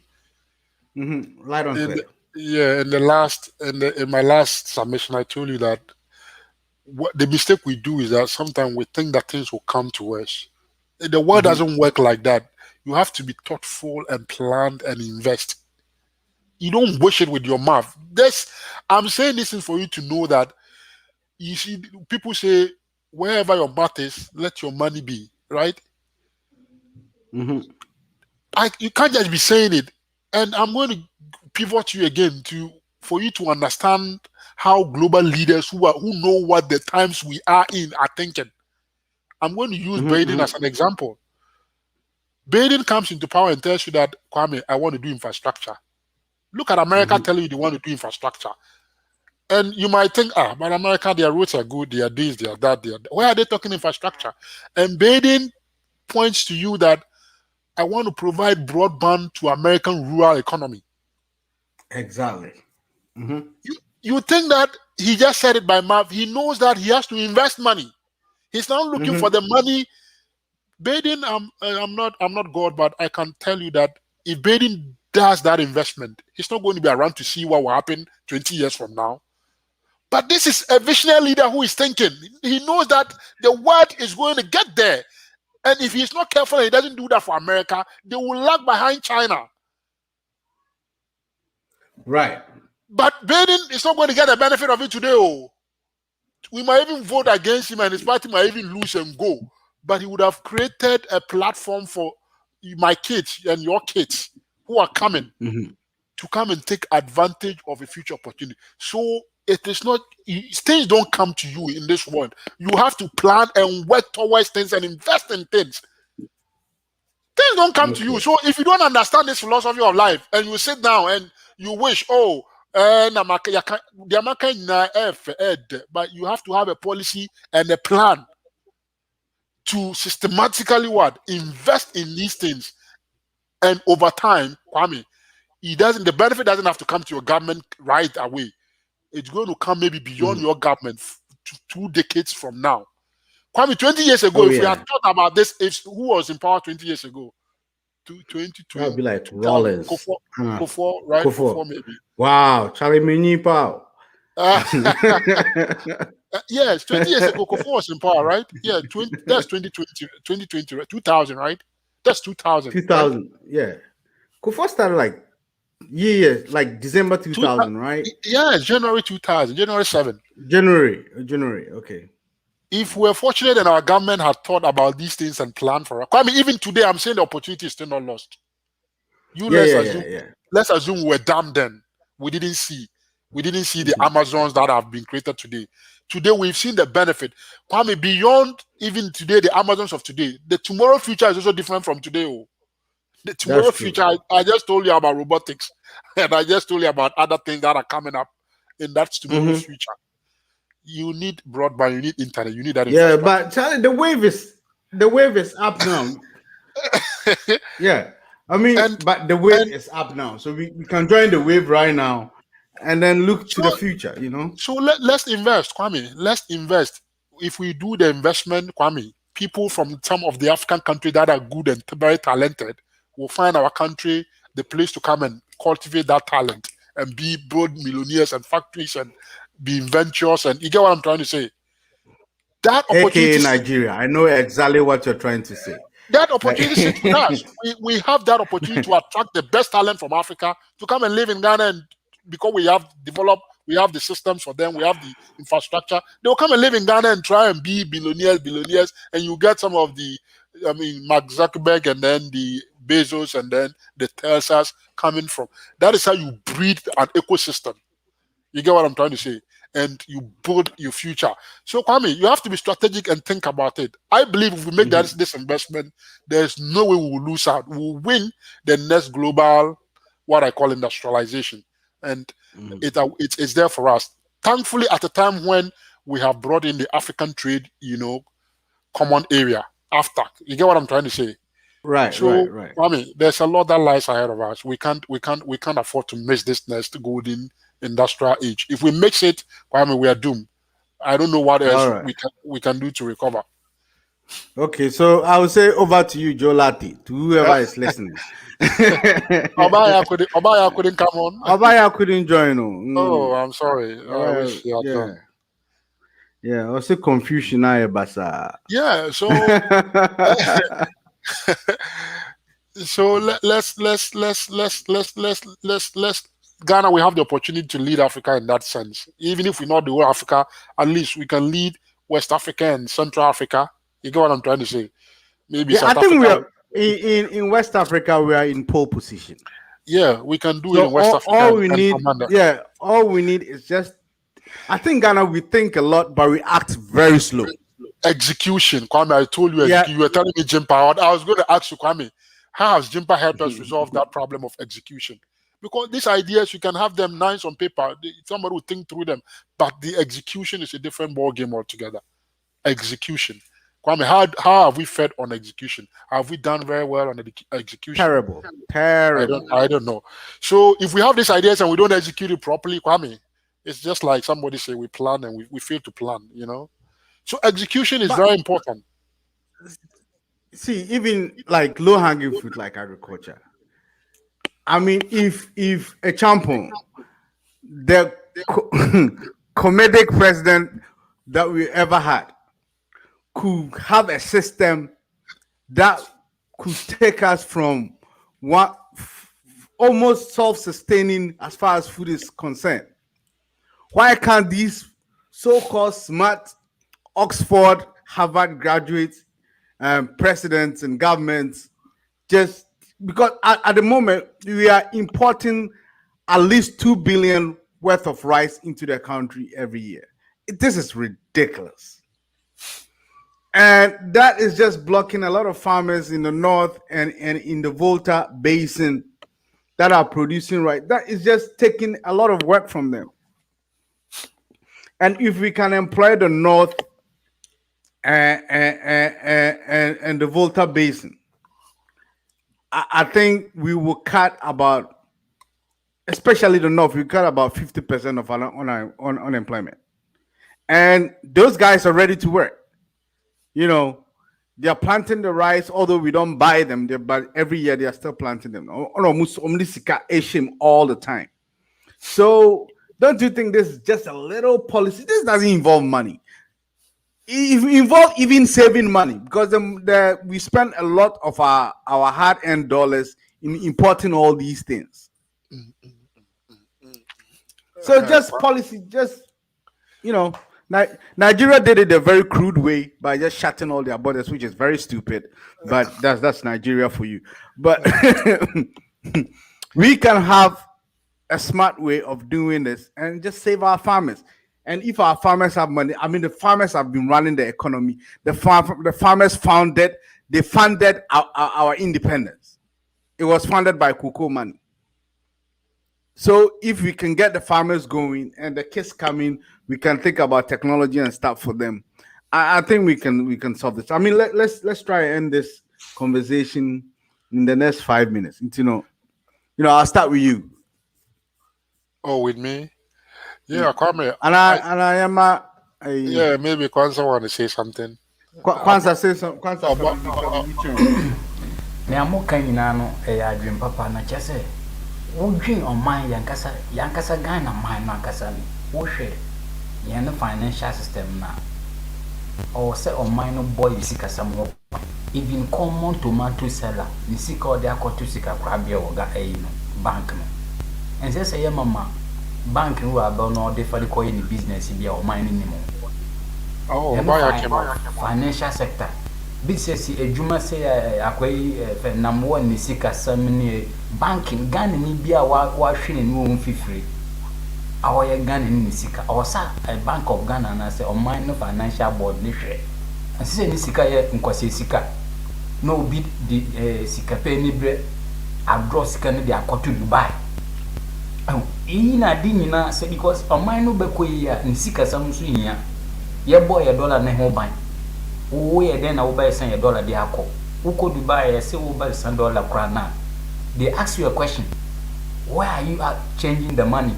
Light on clear. Yeah, in my last submission, I told you that what the mistake we do is that sometimes we think that things will come to us. The world doesn't work like that. You have to be thoughtful and planned and invest. You don't wish it with your mouth. I'm saying this is for you to know that. You see, people say, wherever your mouth is, let your money be, right? You can't just be saying it. And I'm going to pivot you again for you to understand how global leaders who know what the times we are in are thinking. I'm going to use Biden as an example. Biden comes into power and tells you that, Kwame, I want to do infrastructure. Look at America telling you they want to do infrastructure. And you might think, but America, their roads are good, they are this, they are that, they are that. Why are they talking infrastructure? And Biden points to you that I want to provide broadband to American rural economy. Exactly. You think that he just said it by mouth. He knows that he has to invest money. He's not looking for the money. Biden, I'm not God, but I can tell you that if Biden does that investment, he's not going to be around to see what will happen 20 years from now. But this is a visionary leader who is thinking. He knows that the world is going to get there. And if he's not careful and he doesn't do that for America, they will lag behind China. Right. But Biden is not going to get the benefit of it today. We might even vote against him and his party might even lose and go. but he would have created a platform for my kids and your kids who are coming to come and take advantage of a future opportunity. So it is not, things don't come to you in this world. You have to plan and work towards things and invest in things. Things don't come to you. So if you don't understand this philosophy of life and you sit down and you wish, but you have to have a policy and a plan to systematically invest in these things. And over time, Kwame, the benefit doesn't have to come to your government right away. It's going to come maybe beyond your government to 2 decades from now. Kwame, 20 years ago, if we had thought about this, who was in power 20 years ago? 2020. That would be like Rollins. Kofo, right? Kofo maybe. Wow, Charlie Minipa. Yes, 20 years ago, Kofo was in power, right? Yeah, that's 2020, 2000, right? That's 2000. 2000, right? Yeah. Kofo started like like December 2000, right? Yeah, January 2000, January 7. January, okay. If we're fortunate and our government had thought about these things and planned for it, I mean, even today, I'm saying the opportunity is still not lost. Let's assume we were dumb then. We didn't see the Amazons that have been created today. Today, we've seen the benefit. Kwame, beyond even today, the Amazons of today, the tomorrow future is also different from today. The tomorrow future, I just told you about robotics, and I just told you about other things that are coming up in that tomorrow's future. You need broadband, you need internet, you need that. Yeah, but Charlie, the wave is up now. Yeah, I mean, but the wave is up now, so we can join the wave right now, and then look to the future. So let's invest, Kwame. Let's invest. If we do the investment, Kwame, people from some of the African countries that are good and very talented will find our country the place to come and cultivate that talent and build millionaires and factories and be inventors. And you get what I'm trying to say? That opportunity in Nigeria, I know exactly what you're trying to say. That opportunity sits with us. We have that opportunity to attract the best talent from Africa to come and live in Ghana, and because we have developed, we have the systems for them, we have the infrastructure, they'll come and live in Ghana and try and be billionaires, and you get some of the, Mark Zuckerberg and then the Bezos and then the Teslas coming from. That is how you breed an ecosystem. You get what I'm trying to say? And you build your future. So, Kwame, you have to be strategic and think about it. I believe if we make this investment, there's no way we will lose out. We will win the next global, what I call industrialization. And it's there for us. Thankfully, at a time when we have brought in the African trade, common area after. You get what I'm trying to say? Right. Kwame, there's a lot that lies ahead of us. We can't afford to miss this next golden industrial age. If we mix it, Kwame, we are doomed. I don't know what else we can do to recover. Okay, so I will say over to you, Joe Lati, to whoever is listening. Obaya couldn't come on. Obaya couldn't join. Oh, I'm sorry. I wish he had done. Yeah, also confusion basa. Yeah, so so let's Ghana, we have the opportunity to lead Africa in that sense. Even if we're not the whole Africa, at least we can lead West Africa and Central Africa. You get what I'm trying to say? Maybe South I think Africa. we are in West Africa. We are in pole position. Yeah, we can do it in West Africa. All we need is just. I think Ghana, we think a lot, but we act very slow. Execution, Kwame. I told you, you were telling me Jimpa. I was going to ask you, Kwame, how has Jimpa helped us resolve that problem of execution? Because these ideas, you can have them nice on paper. Somebody will think through them, but the execution is a different ball game altogether. Execution, Kwame. How have we fed on execution? Have we done very well on execution? Terrible. I don't know. So if we have these ideas and we don't execute it properly, Kwame, it's just like somebody say we plan and we fail to plan. So execution is very important. See, even like low-hanging fruit like agriculture. I mean, if a champion, the comedic president that we ever had, could have a system that could take us from what almost self-sustaining as far as food is concerned, why can't these so-called smart Oxford, Harvard graduates presidents and governments, just because at the moment we are importing at least 2 billion worth of rice into the country every year. This is ridiculous. And that is just blocking a lot of farmers in the north and in the Volta Basin that are producing rice. That is just taking a lot of work from them. And if we can employ the north and the Volta Basin, I think we will cut about, especially the north, we cut about 50% of our unemployment. And those guys are ready to work. They are planting the rice, although we don't buy them, but every year they are still planting them. All the time. So don't you think this is just a little policy? This doesn't involve money. It involves even saving money, because we spend a lot of our hard-earned dollars in importing all these things. So just policy, Nigeria did it a very crude way by just shutting all their borders, which is very stupid. But that's Nigeria for you. But we can have a smart way of doing this and just save our farmers. And if our farmers have money, the farmers have been running the economy. The farmers funded our independence. It was funded by cocoa money. So if we can get the farmers going and the kids coming, we can think about technology and stuff for them. I think we can solve this. Let's try and end this conversation in the next 5 minutes. I'll start with you. Oh, with me? Yeah, Kwame. And I am yeah, maybe Kwanzaa want to say something. Kwanzaa say something. Kwanzaa. Me amoka nyina no adwem papa na kyese wo dwen oman yankasa Ghana man no ankasa ni wo hwe ye no financial system na o se oman no boy sika samo even common tomato seller ni sika ode akoto sika kwabia wo ga no bank no ense se ye mama bank no aba no ode fa de koye ni business bia oman ni mo financial sector business ejuma say akwai number 1 ni sika sam ni banking Ghana ni bia wa hwene ni wo mfifiri awoye Ghana ni sika osa Bank of Ghana na say oman no financial board ni hwe asise ni sika ye nkwase sika no obi di sika pe ni bre adro sika ni di akoto Dubai na di nyina say because oman no bekoyi ya ni sika sam so nya ye boy dollar na ho ban wo ye den na wo buy $100 de akọ uko Dubai ye say wo buy $100 kra na they ask you a question, why are you changing the money?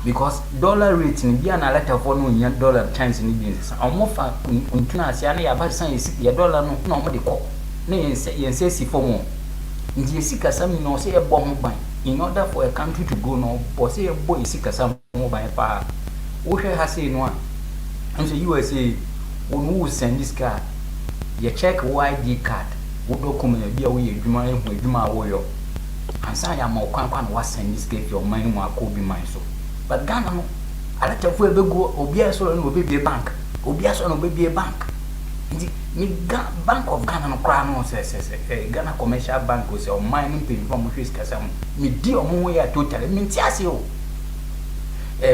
Because dollar rate ni bia na letter for no nya dollar times ni bi nsa omofa ntuna asia na ya ba san ye dollar no na omo de kọ na yense si fomo ndi sika sam no say e bo ho ban in order for a country to go no bo say e bo sika sam ho ban pa wo hwe ha say no a nso USA wonu send this card you check ID card wo document bia wo ye adwuma wo yo ansa ya ma kwan wa send this card your money mo akobi man so but Ghana no alata fu ebego obi aso no obi bank obi aso no obi bank ndi ni Bank of Ghana no kra no se Ghana Commercial Bank o se o man no pay from office kasa mo mi di o mo ya total mi nti ase o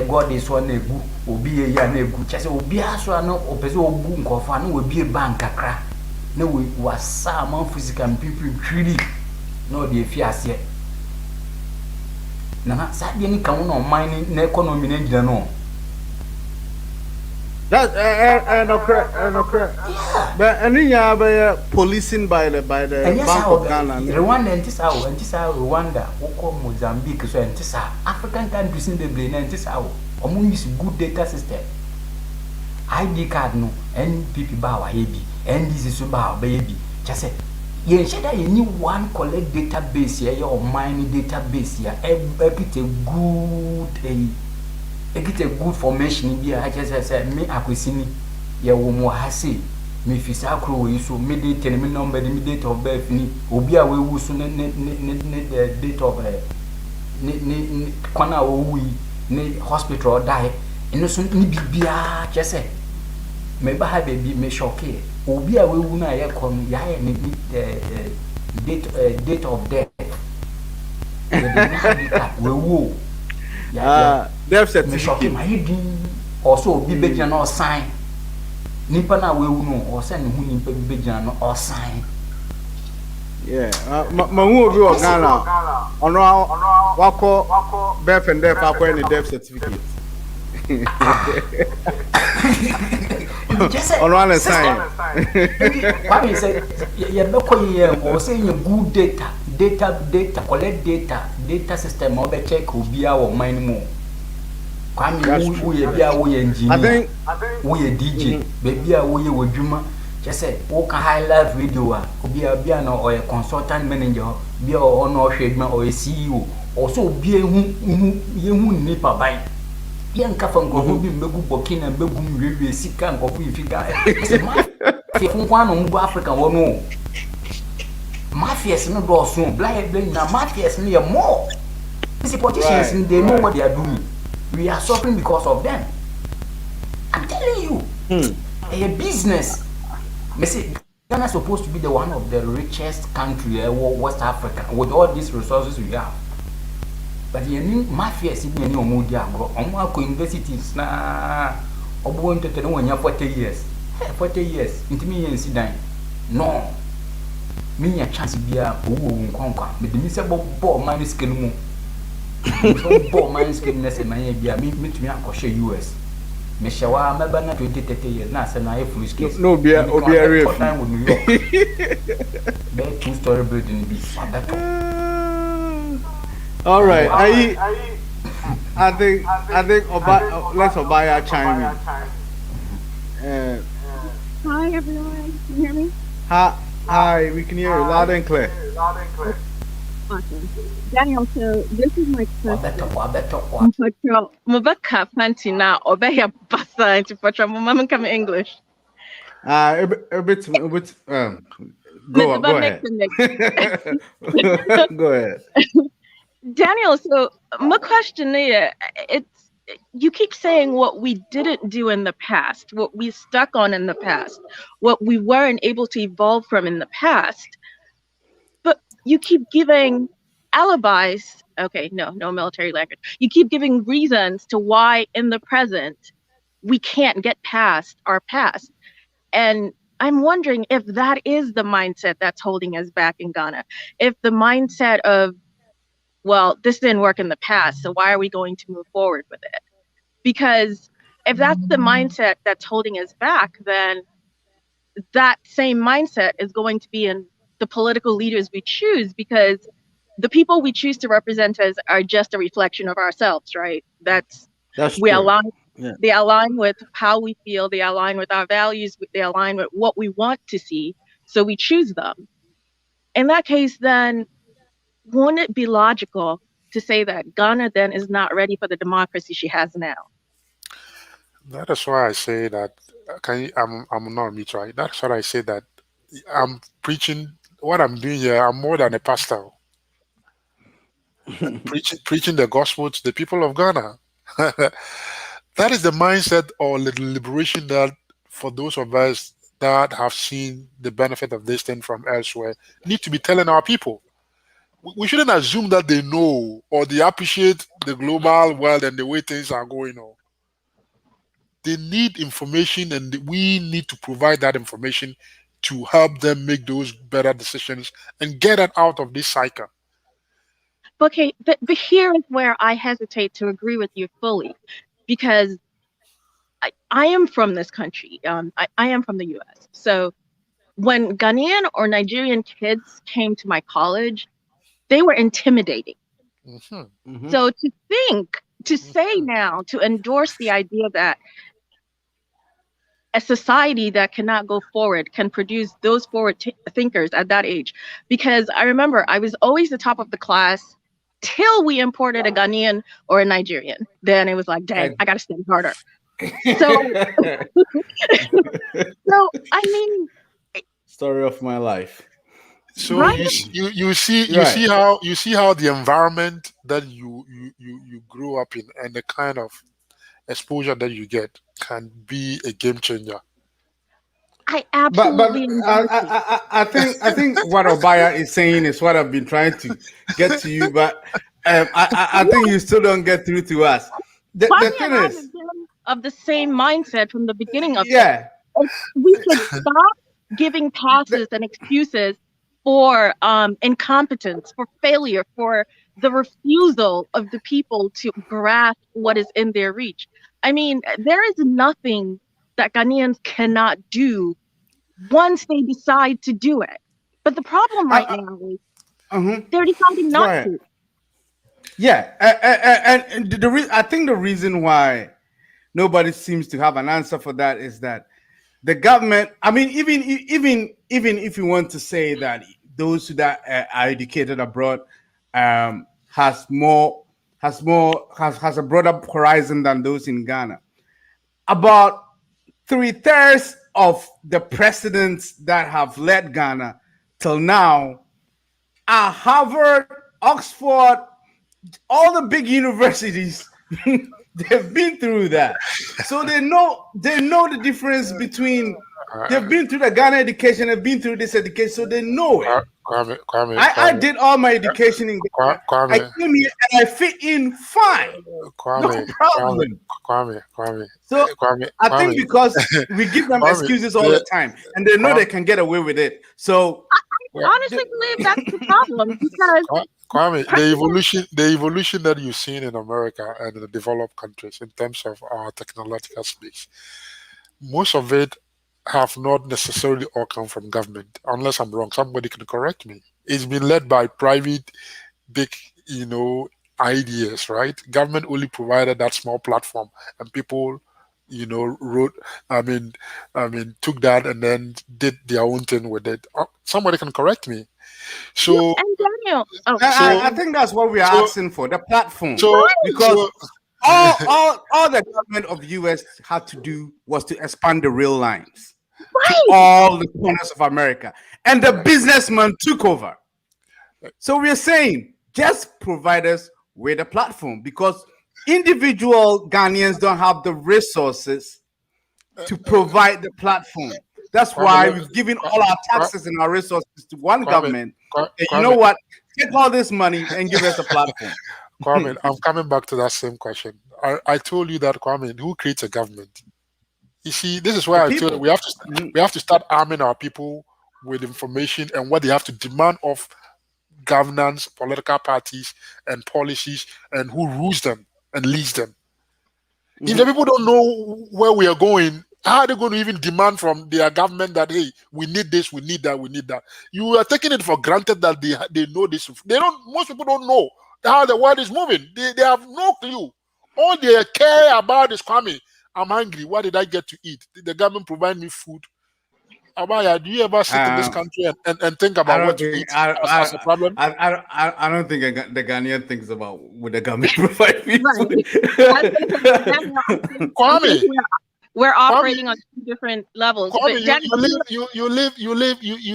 God is one egu obi ya na egu chese obi aso no opese obu nkofa no obi bank akra na we wasa man physical people really no dey fi ase na sa de ni kan no man na economy na gina no that okay but any ya by policing by the Bank of Ghana Rwanda ntisa Rwanda woko Mozambique so ntisa African countries in the brain ntisa omo use good data system ID card no NPP ba wa yebi NDC so ba ba yebi chase ye sheda ye ni one collect database ye o mine database ya get a good formation bi a chese say me akwesini ye wo mo ha say me fisa akro we so me date me number me date of birth ni obi a we wu so ne date of ne kwana wo wu ne hospital die eno so ni bibia chese me ba ha baby me shock obi a wewu na yɛ kɔ no yɛayɛ ne date of death yɛde ne handicap wewu death meshɔke certificate. ma yɛ din ɔsɛ obi bɛgyina na ɔsan nipa na wewu no ɔsɛ ne ho nipa bi bɛgyina no ɔsan. Yeah, ma who obi wɔ Ghana ɔno wakɔ birth and death akɔ any death certificate. ɔno ana sign. Kwame sɛ yɛbɛkɔ yɛ ɔsɛ yɛ good data collect data system a ɔbɛkyɛ ka obiara wɔ ɔman no mu. Kwame woyɛ bi a woyɛ engineer woyɛ DJ baabi a woyɛ wɔ dwuma kyɛ sɛ woka high life radio a obiara na ɔyɛ consultant manager bi a ɔno ɔhwɛ adwuma ɔyɛ CEO ɔsɛ obiara yɛhu nipa ban yɛnka fa nkɔfo bi mbɛgu Burkina mbɛgu mwewie sika nkɔfo yɛfika ɛsɛ mafia nko ano mgu Africa wɔ no mafias no dɔɔso blayɛ nyina mafias no yɛ more these politicians right. They know what they are doing. We are suffering because of them. I'm telling you a business Ghana is supposed to be the one of the richest country West Africa with all these resources we have. But the mafia is in your mood, universities na obo into 40 years. 40 years into me and sit down. No. Me a chance be a nkonka. Me the mise bo man skill mu. So bo man skill na se man bia me to me akoshe US. Me shawa me ba na 20-30 years na se na full skill. No be a real time with New York. Be 2-story building be all right, I think let's Obaya chime in. Hi everyone, can you hear me? Hi, we can hear you loud and clear. Awesome. Daniel, so this is my question. Mubaka Fanti now, obey a basa into Patra Mama come English. A bit, go ahead. Go ahead. Daniel, so my question is, you keep saying what we didn't do in the past, what we stuck on in the past, what we weren't able to evolve from in the past, but you keep giving alibis. Okay, no military language. You keep giving reasons to why in the present we can't get past our past. And I'm wondering if that is the mindset that's holding us back in Ghana. If the mindset of, well, this didn't work in the past, so why are we going to move forward with it? Because if that's the mindset that's holding us back, then that same mindset is going to be in the political leaders we choose, because the people we choose to represent us are just a reflection of ourselves, right? That's we true. align. Yeah. They align with how we feel. They align with our values. They align with what we want to see. So we choose them. In that case, then wouldn't it be logical to say that Ghana then is not ready for the democracy she has now? That is why I say that. I'm not me, right? That's why I say that I'm preaching. What I'm doing here, I'm more than a pastor. preaching the gospel to the people of Ghana. That is the mindset or the liberation that for those of us that have seen the benefit of this thing from elsewhere need to be telling our people. We shouldn't assume that they know or they appreciate the global world and the way things are going on. They need information, and we need to provide that information to help them make those better decisions and get it out of this cycle. Okay, but here is where I hesitate to agree with you fully, because I am from this country. I am from the U.S. So when Ghanaian or Nigerian kids came to my college, they were intimidating. Mm-hmm. So to say now, to endorse the idea that a society that cannot go forward can produce those forward thinkers at that age. Because I remember I was always the top of the class till we imported a Ghanaian or a Nigerian. Then it was like, dang, I got to study harder. So, I mean, story of my life. So right? you see how the environment that you grow up in and the kind of exposure that you get can be a game changer. I But absolutely endorse it. I think what Obaya is saying is what I've been trying to get to you, but I think you still don't get through to us. The Kwame thing and I have is, been of the same mindset from the beginning of this. yeah, We should stop giving passes and excuses for incompetence, for failure, for the refusal of the people to grasp what is in their reach. I mean, there is nothing that Ghanaians cannot do once they decide to do it. But the problem right now is they're deciding Go not ahead. to. Yeah, and I think the reason why nobody seems to have an answer for that is that the government. I mean, even if you want to say that those that are educated abroad has a broader horizon than those in Ghana. About 3/3 of the presidents that have led Ghana till now are Harvard, Oxford, all the big universities. They've been through that, so they know the difference between. They've been through the Ghana education, they've been through this education, so they know it. I did all my education in Ghana. I came here and I fit in fine. No problem. So I think because we give them excuses all the time and they know they can get away with it. So I honestly believe that's the problem because Kwame, the evolution that you've seen in America and in the developed countries in terms of our technological space, most of it have not necessarily all come from government. Unless I'm wrong, somebody can correct me. It's been led by private, big, ideas, right? Government only provided that small platform, and people, wrote. Took that and then did their own thing with it. Somebody can correct me. So, and Daniel, I think that's what we are asking for, the platform. so, Because so all the government of the US had to do was to expand the rail lines to right. all the corners of America. And the businessman took over. So we're saying just provide us with a platform because individual Ghanaians don't have the resources to provide the platform. That's why we've given all our taxes and our resources to one government. And you know what? Take all this money and give us a platform. Kwame, I'm coming back to that same question. I told you that, Kwame, who creates a government? You see, this is why I told you we have to start arming our people with information and what they have to demand of governance, political parties, and policies, and who rules them and leads them. If the people don't know where we are going, how are they going to even demand from their government that, hey, we need this, we need that, we need that? You are taking it for granted that they know this. Most people don't know how the world is moving. They have no clue. All they care about is, Kwame, I'm hungry. What did I get to eat? Did the government provide me food? Abaya, do you ever sit in this country and think about what to eat as a problem? I don't think the Ghanaian thinks about what the government provide me Right. food. Kwame, we're operating on two different levels. Kwame, But you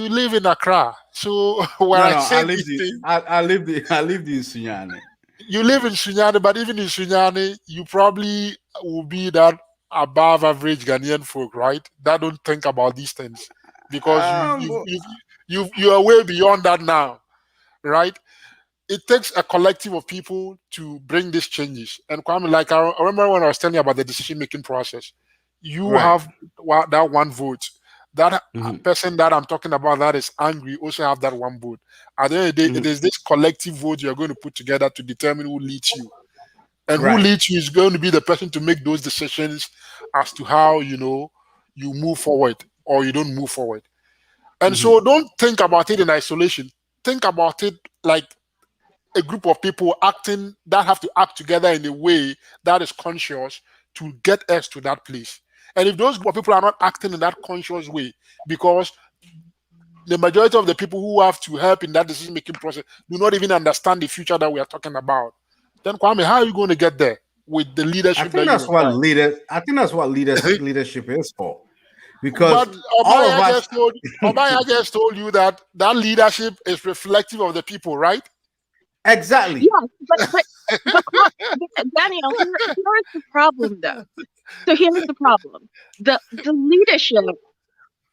live in Accra. So when I lived in Sunyani. You live in Sunyani, but even in Sunyani, you probably will be that above average Ghanaian folk, right? That don't think about these things because you are way beyond that now, right? It takes a collective of people to bring these changes. And Kwame, like I remember when I was telling you about the decision-making process, you have that one vote. That person that I'm talking about that is angry also have that one vote. At the end of the day, it is this collective vote you're going to put together to determine who leads you. And who leads you is going to be the person to make those decisions as to how, you move forward or you don't move forward. And so don't think about it in isolation. Think about it like a group of people that have to act together in a way that is conscious to get us to that place. And if those group of people are not acting in that conscious way, because the majority of the people who have to help in that decision-making process do not even understand the future that we are talking about, then Kwame, how are you going to get there with the leadership? I think that's what leadership is for. Because but Obaya just told you that leadership is reflective of the people, right? Exactly. Yes, but Daniel, here's the problem, though. So here's the problem: the leadership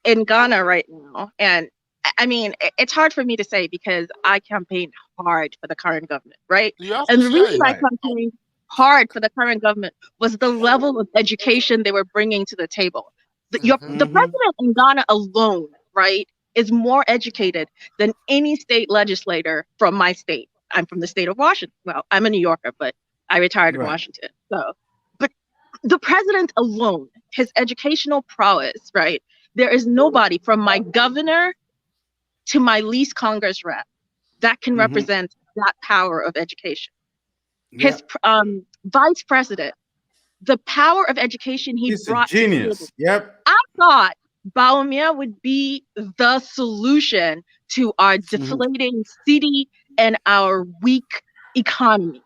in Ghana right now, and I mean, it's hard for me to say because I campaigned hard for the current government, right? You have And to the say reason it. I campaigned hard for the current government was the level of education they were bringing to the table. The president in Ghana alone, right, is more educated than any state legislator from my state. I'm from the state of Washington. Well, I'm a New Yorker, but I retired in Washington. So, but the president alone, his educational prowess, right? There is nobody from my governor to my least Congress rep that can represent that power of education. His vice president, the power of education he's brought a genius. to the table. I thought Baumia would be the solution to our deflating city and our weak economy.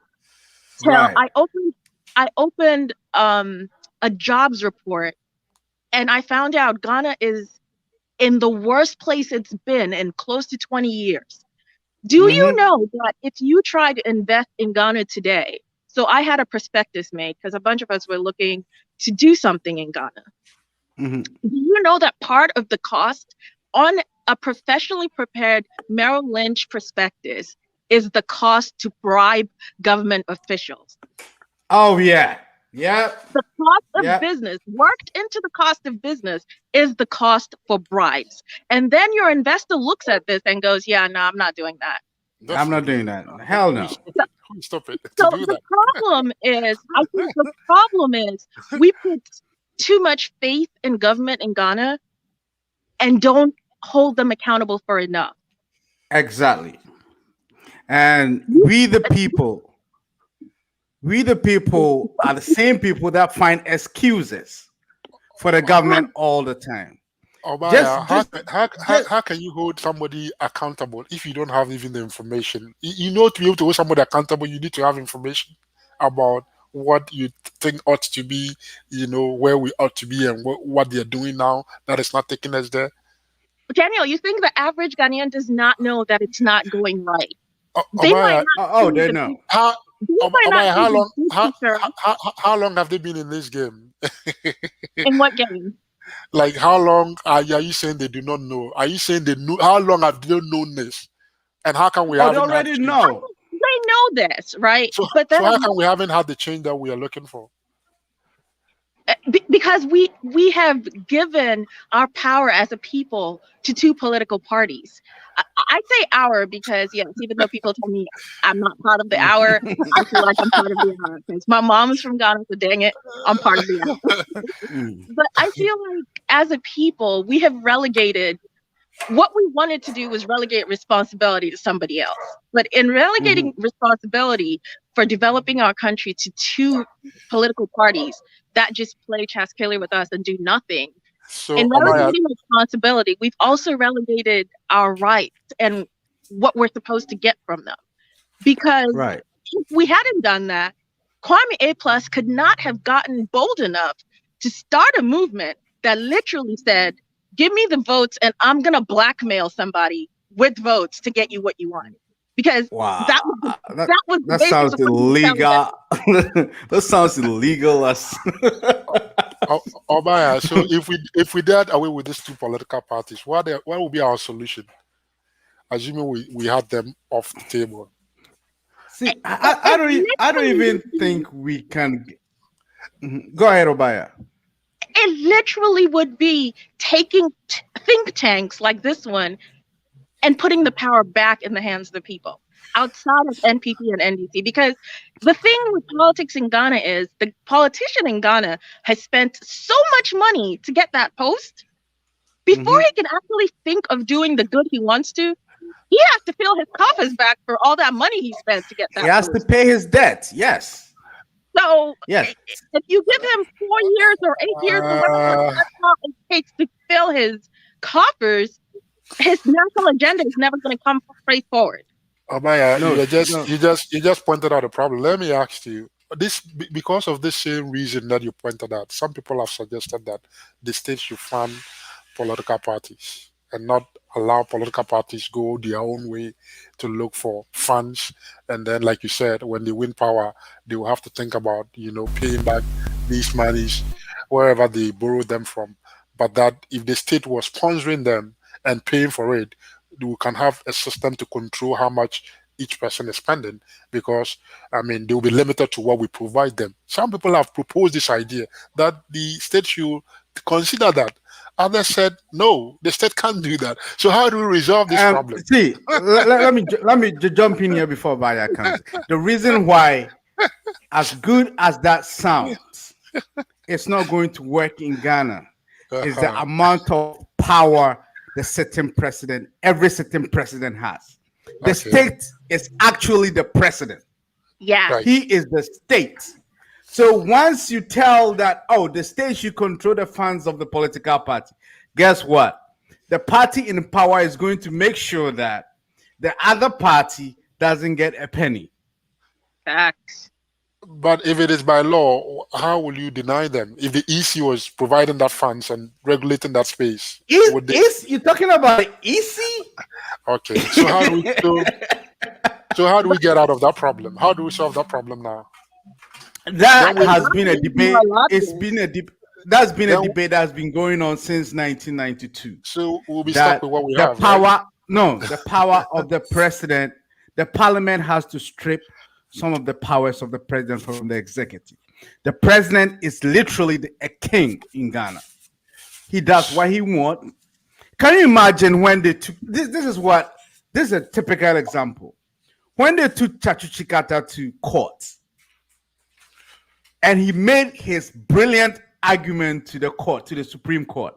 So I opened a jobs report, and I found out Ghana is in the worst place it's been in close to 20 years. Do you know that if you try to invest in Ghana today, so I had a prospectus made because a bunch of us were looking to do something in Ghana. Do you know that part of the cost on a professionally prepared Merrill Lynch prospectus is the cost to bribe government officials? Oh, yeah. Yeah. The cost of business, worked into the cost of business, is the cost for bribes. And then your investor looks at this and goes, yeah, no, I'm not doing that. I'm not doing that. Hell no. Stop it. So the problem is, I think the problem is we put too much faith in government in Ghana and don't hold them accountable for enough. Exactly. And we the people are the same people that find excuses for the government all the time. How can you hold somebody accountable if you don't have even the information? You know, to be able to hold somebody accountable, you need to have information about what you think ought to be, you know, where we ought to be and what they're doing now that is not taking us there. Daniel, you think the average Ghanaian does not know that it's not going right? They know. How long have they been in this game? In what game? Like, how long are you saying they do not know? Are you saying they know? How long have they known this? And how can we they already know? They know this, right? So how come we haven't had the change that we are looking for? Because we have given our power as a people to two political parties. I say our because, yes, even though people tell me I'm not part of the our, I feel like I'm part of the our. Because my mom's from Ghana, so dang it, I'm part of the our. But I feel like as a people, we have relegated. What we wanted to do was relegate responsibility to somebody else. But in relegating responsibility for developing our country to two political parties that just play chess killer with us and do nothing. So, in relegating responsibility, we've also relegated our rights and what we're supposed to get from them. Because if we hadn't done that, Kwame A+ could not have gotten bold enough to start a movement that literally said, give me the votes and I'm going to blackmail somebody with votes to get you what you want. Because that sounds illegal. That sounds illegal. So if we did away with these two political parties, what would be our solution? Assuming we had them off the table. See, I don't even think we can. Go ahead, Obaya. It literally would be taking think tanks like this one and putting the power back in the hands of the people outside of NPP and NDC. Because the thing with politics in Ghana is the politician in Ghana has spent so much money to get that post. Before he can actually think of doing the good he wants to, he has to fill his coffers back for all that money he spent to get that He has to pay his debt, yes. So if you give him 4 years or 8 years or whatever it takes to fill his coffers, his national agenda is never going to come straight forward. Obaya, you just pointed out a problem. Let me ask you, this because of the same reason that you pointed out, some people have suggested that the state should fund political parties and not allow political parties go their own way to look for funds. And then, like you said, when they win power, they will have to think about, paying back these monies wherever they borrow them from. but that if the state was sponsoring them and paying for it, we can have a system to control how much each person is spending, because I mean they will be limited to what we provide them. Some people have proposed this idea that the state should consider that. Others said no, the state can't do that. So how do we resolve this problem? See, let me jump in here before Baya comes. The reason why, as good as that sounds, it's not going to work in Ghana is the amount of power every sitting president has. The state is actually the president. Yeah. Right. He is the state. So once you tell that, oh, the state should control the funds of the political party, guess what? The party in power is going to make sure that the other party doesn't get a penny. Facts. But if it is by law, how will you deny them? If the EC was providing that funds and regulating that space, You're talking about EC? Okay. So how do we so how do we get out of that problem? How do we solve that problem now? That has been a debate. That's been a debate that's been going on since 1992. So we'll be stuck with what we have. The power of the president. The parliament has to strip some of the powers of the president from the executive. The president is literally a king in Ghana. He does what he wants. Can you imagine when they took this? This is a typical example. When they took Chachu Chikata to court, and he made his brilliant argument to the Supreme Court,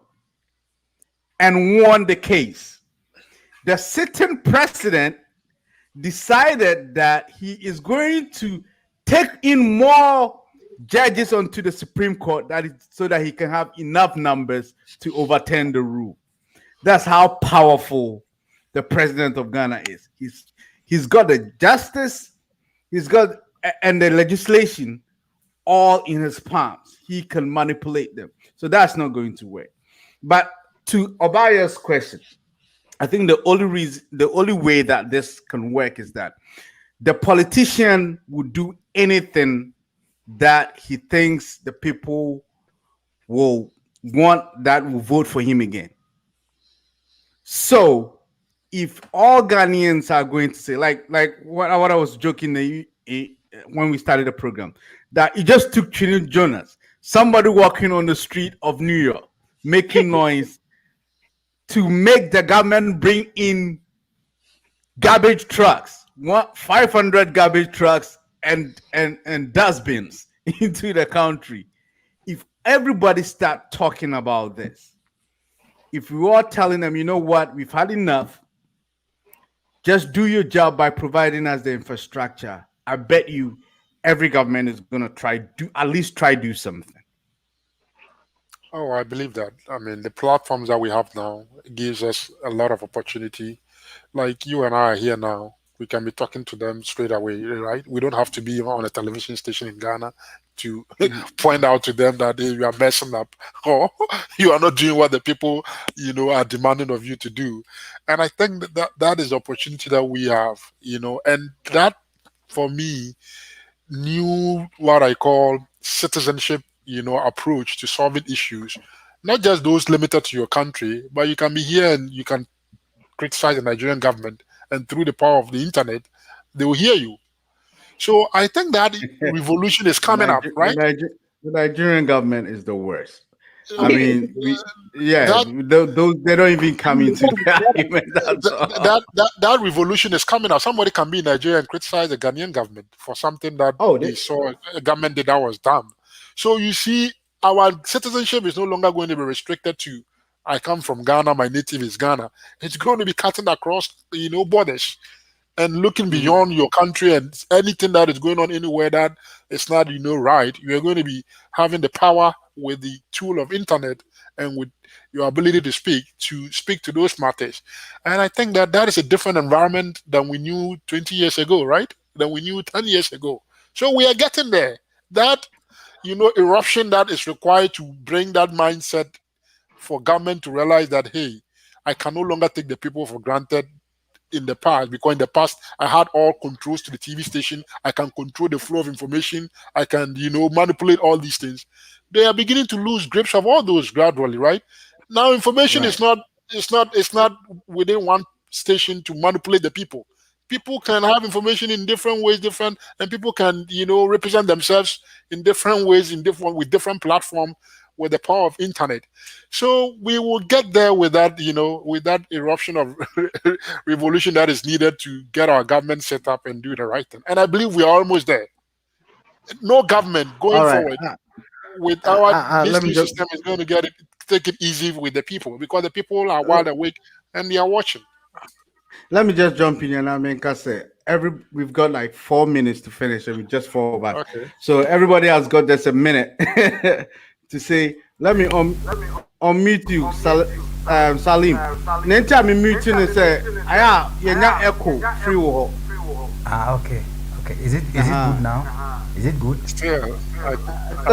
and won the case. The sitting president decided that he is going to take in more judges onto the Supreme Court so that he can have enough numbers to overturn the rule. That's how powerful the president of Ghana is. He's got the justice, and the legislation all in his palms. He can manipulate them. So that's not going to work. But to Obaya's question, I think the only way that this can work is that the politician would do anything that he thinks the people will want, that will vote for him again. So if all Ghanaians are going to say, like what I was joking when we started the program, that it just took Chinese Jonas, somebody walking on the street of New York, making noise, to make the government bring in garbage trucks, 500 garbage trucks and dustbins into the country. If everybody start talking about this, if we are telling them, you know what, we've had enough, just do your job by providing us the infrastructure, I bet you every government is going to at least do something. Oh, I believe that. I mean, the platforms that we have now gives us a lot of opportunity. Like you and I are here now, we can be talking to them straight away, right? We don't have to be on a television station in Ghana to point out to them that you are messing up or you are not doing what the people, are demanding of you to do. And I think that is the opportunity that we have, and that for me, new what I call citizenship, approach to solving issues, not just those limited to your country, but you can be here and you can criticize the Nigerian government, and through the power of the internet, they will hear you. So I think that revolution is coming up, right? The Nigerian government is the worst. I mean, those they don't even come into the argument. That revolution is coming up. Somebody can be in Nigeria and criticize the Ghanaian government for something that they saw a government did that was dumb. So you see, our citizenship is no longer going to be restricted to, I come from Ghana, my native is Ghana. It's going to be cutting across, borders and looking beyond your country, and anything that is going on anywhere that is not, right. You are going to be having the power with the tool of internet and with your ability to speak to those matters. And I think that is a different environment than we knew 20 years ago, right? Than we knew 10 years ago. So we are getting there. That eruption that is required to bring that mindset for government to realize that, hey, I can no longer take the people for granted in the past, because in the past I had all controls to the TV station. I can control the flow of information. I can, manipulate all these things. They are beginning to lose grips of all those gradually, right? Now information is not within one station to manipulate the people. People can have information in different ways, and people can, represent themselves in different ways, with different platform, with the power of internet. So we will get there with that, with that eruption of revolution that is needed to get our government set up and do the right thing. And I believe we are almost there. No government going All right. forward with our Let me new just system is going to take it easy with the people, because the people are wide awake and they are watching. let me just jump in here now, man. Cause we've got like 4 minutes to finish, and we just fall back. Okay. So everybody has got just a minute to say. Let me unmute you, Salim. Next time I'm muting and say, "Aya, you're not echo free war." Okay. Is it good now? Is it good? Still, But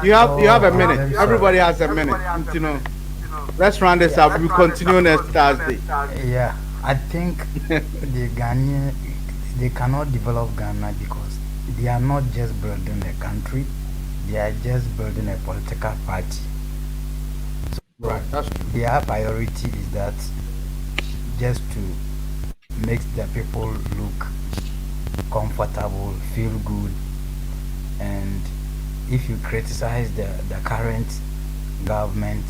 you have a minute. Everybody has a minute. Let's round this up. We continue next Thursday. Yeah, I think the Ghanaian, they cannot develop Ghana because they are not just building a country, they are just building a political party. Right. Their priority is that just to make the people look comfortable, feel good, and if you criticize the current government,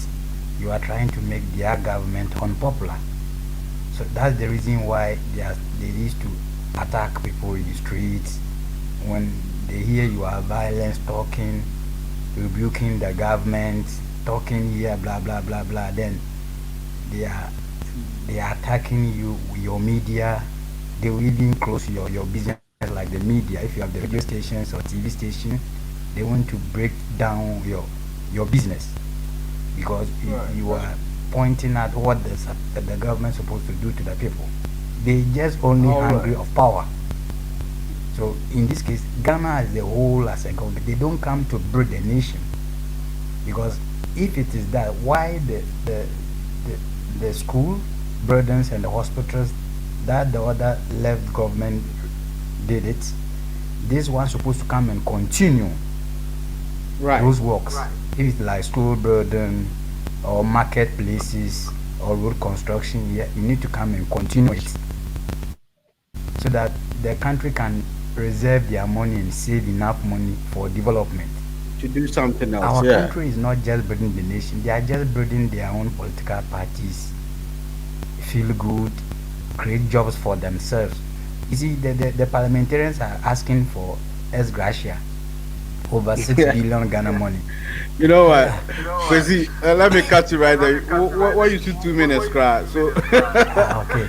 you are trying to make their government unpopular. So that's the reason why they used to attack people in the streets. When they hear you are violence, talking, rebuking the government, talking here, blah blah blah blah, then they are attacking you with your media. They will even close your business, like the media. If you have the radio stations or TV stations, they want to break down your business, because you are pointing at what the government is supposed to do to the people. They just only hungry of power. So in this case, Ghana as a whole, as a government, they don't come to build a nation. Because if it is that, why the school burdens and the hospitals that the other left government did it, this one's supposed to come and continue those works. If it's like school burden or marketplaces or road construction, you need to come and continue it, so that the country can preserve their money and save enough money for development. To do something else. Our country is not just building the nation, they are just building their own political parties, feel good, create jobs for themselves. You see, the parliamentarians are asking for ex gratia, over 6 billion Ghana money. You know what? Kwesi, let me cut you right there. What you should 2 minutes, cry. So Okay.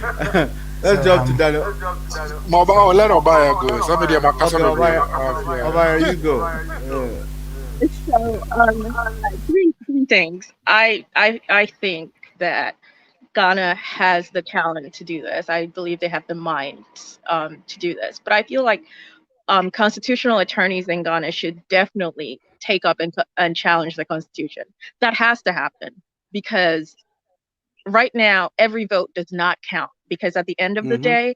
let's jump to Daniel. Let Obaya go. Somebody Obaya, you go. So, three things. I think that Ghana has the talent to do this. I believe they have the mind to do this. But I feel like constitutional attorneys in Ghana should definitely take up and challenge the constitution. That has to happen, because right now every vote does not count, because at the end of the day,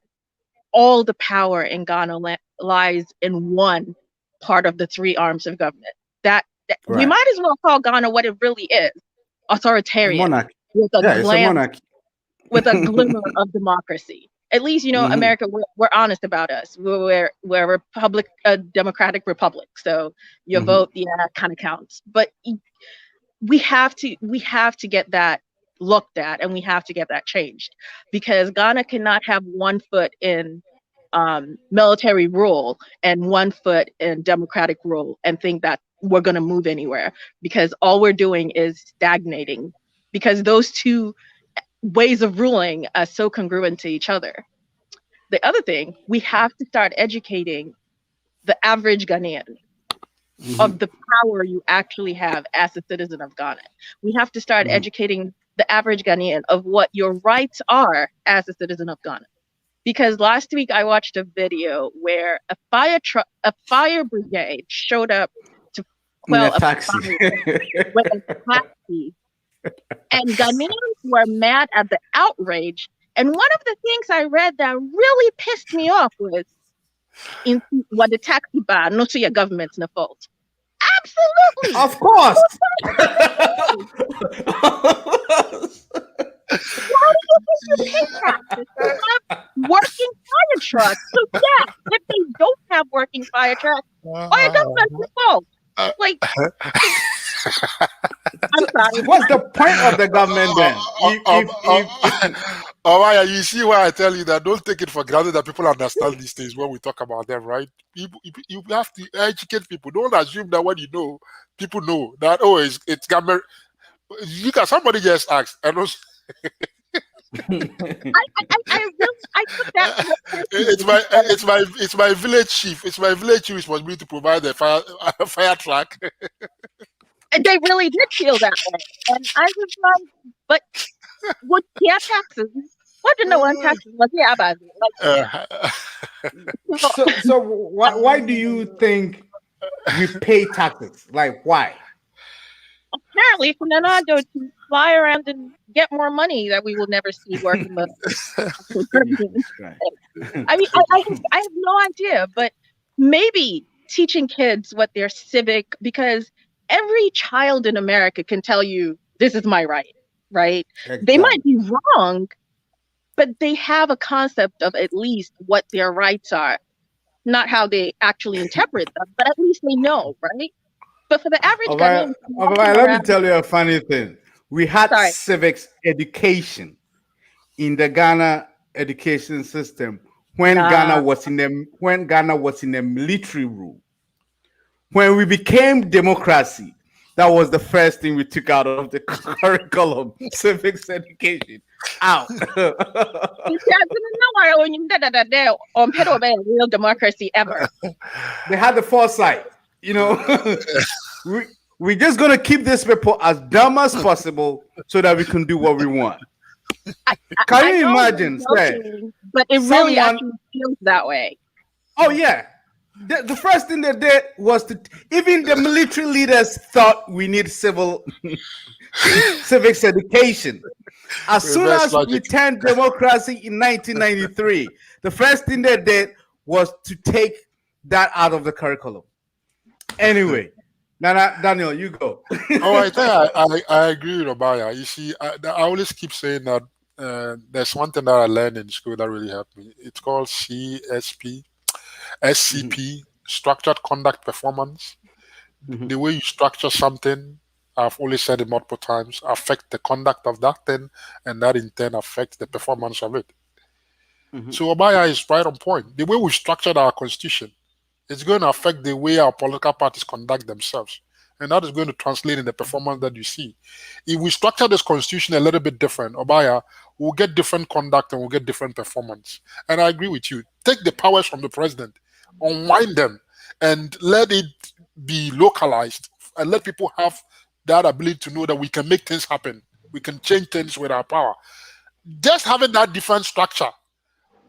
all the power in Ghana lies in one part of the three arms of government. That we might as well call Ghana what it really is: authoritarian, monarchy. with a It's a monarchy. with a glimmer of democracy. At least, America, we're honest about us. We're a democratic republic. So your vote, kind of counts. But we have to get that looked at, and we have to get that changed, because Ghana cannot have one foot in military rule and one foot in democratic rule and think that we're going to move anywhere, because all we're doing is stagnating, because those two ways of ruling are so congruent to each other. The other thing, we have to start educating the average Ghanaian of the power you actually have as a citizen of Ghana. We have to start educating the average Ghanaian of what your rights are as a citizen of Ghana. Because last week I watched a video where a fire brigade showed up to quell a taxi. fire with a taxi. And Ghanaians were mad at the outrage. And one of the things I read that really pissed me off was, in what the taxi bar, not to your government's fault. Absolutely. Of course. Why do you think you pay taxes? You have working fire trucks. So yeah, if they don't have working fire trucks, why is that not fault? Like, I'm sorry. What's the point of the government then? Omaya, you see why I tell you that don't take it for granted that people understand these things when we talk about them, right? You have to educate people. Don't assume that when you know, people know that, oh, it's government. You can somebody just asked, and also, I took that. it's my village chief. It's my village chief responsibility to provide the fire truck. And they really did feel that way. And I was like, but what taxes? What do no one taxes? What about it? So why do you think we pay taxes? Like, why? Apparently, from then on, to fly around and get more money that we will never see working. But I mean, I have no idea, but maybe teaching kids what their civic, because every child in America can tell you this is my right, right? Exactly. They might be wrong, but they have a concept of at least what their rights are, not how they actually interpret them, but at least they know, right? But for the average Ghanaian, let me tell you a funny thing. We had civics education in the Ghana education system when Ghana was in the military rule. When we became democracy, that was the first thing we took out of the curriculum, civics education. Out. Real democracy ever. They had the foresight, you know. We're just gonna keep these people as dumb as possible so that we can do what we want. Can you imagine? But it really actually feels that way. Oh yeah. The first thing they did was even the military leaders thought we need civics education. As soon as we turned democracy in 1993, the first thing they did was to take that out of the curriculum. Anyway, Daniel, you go. I agree with Obaya. You see, I always keep saying that there's one thing that I learned in school that really helped me. It's called SCP, Structured Conduct Performance. The way you structure something, I've always said it multiple times, affect the conduct of that thing, and that in turn affects the performance of it. So Obaya is right on point. The way we structured our constitution, it's going to affect the way our political parties conduct themselves. And that is going to translate in the performance that you see. If we structure this constitution a little bit different, Obaya, we'll get different conduct and we'll get different performance. And I agree with you. Take the powers from the president, unwind them, and let it be localized, and let people have that ability to know that we can make things happen. We can change things with our power. Just having that different structure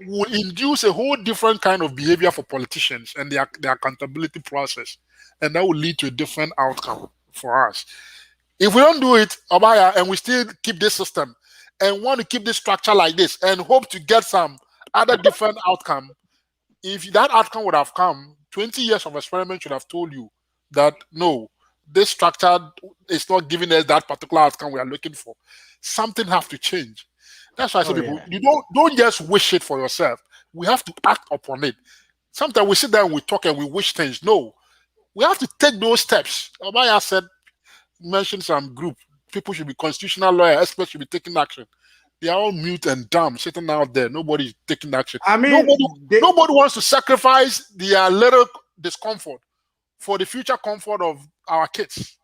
will induce a whole different kind of behavior for politicians and the accountability process. And that will lead to a different outcome for us. If we don't do it, Obaya, and we still keep this system and want to keep this structure like this and hope to get some other different outcome, if that outcome would have come, 20 years of experiment should have told you that no, this structure is not giving us that particular outcome we are looking for. Something has to change. That's why I say people, you don't just wish it for yourself. We have to act upon it. Sometimes we sit there and we talk and we wish things. No, we have to take those steps. Obaya said, mentioned some group. People should be constitutional lawyers, experts should be taking action. They are all mute and dumb, sitting out there. Nobody's taking action. I mean, nobody wants to sacrifice their little discomfort for the future comfort of our kids.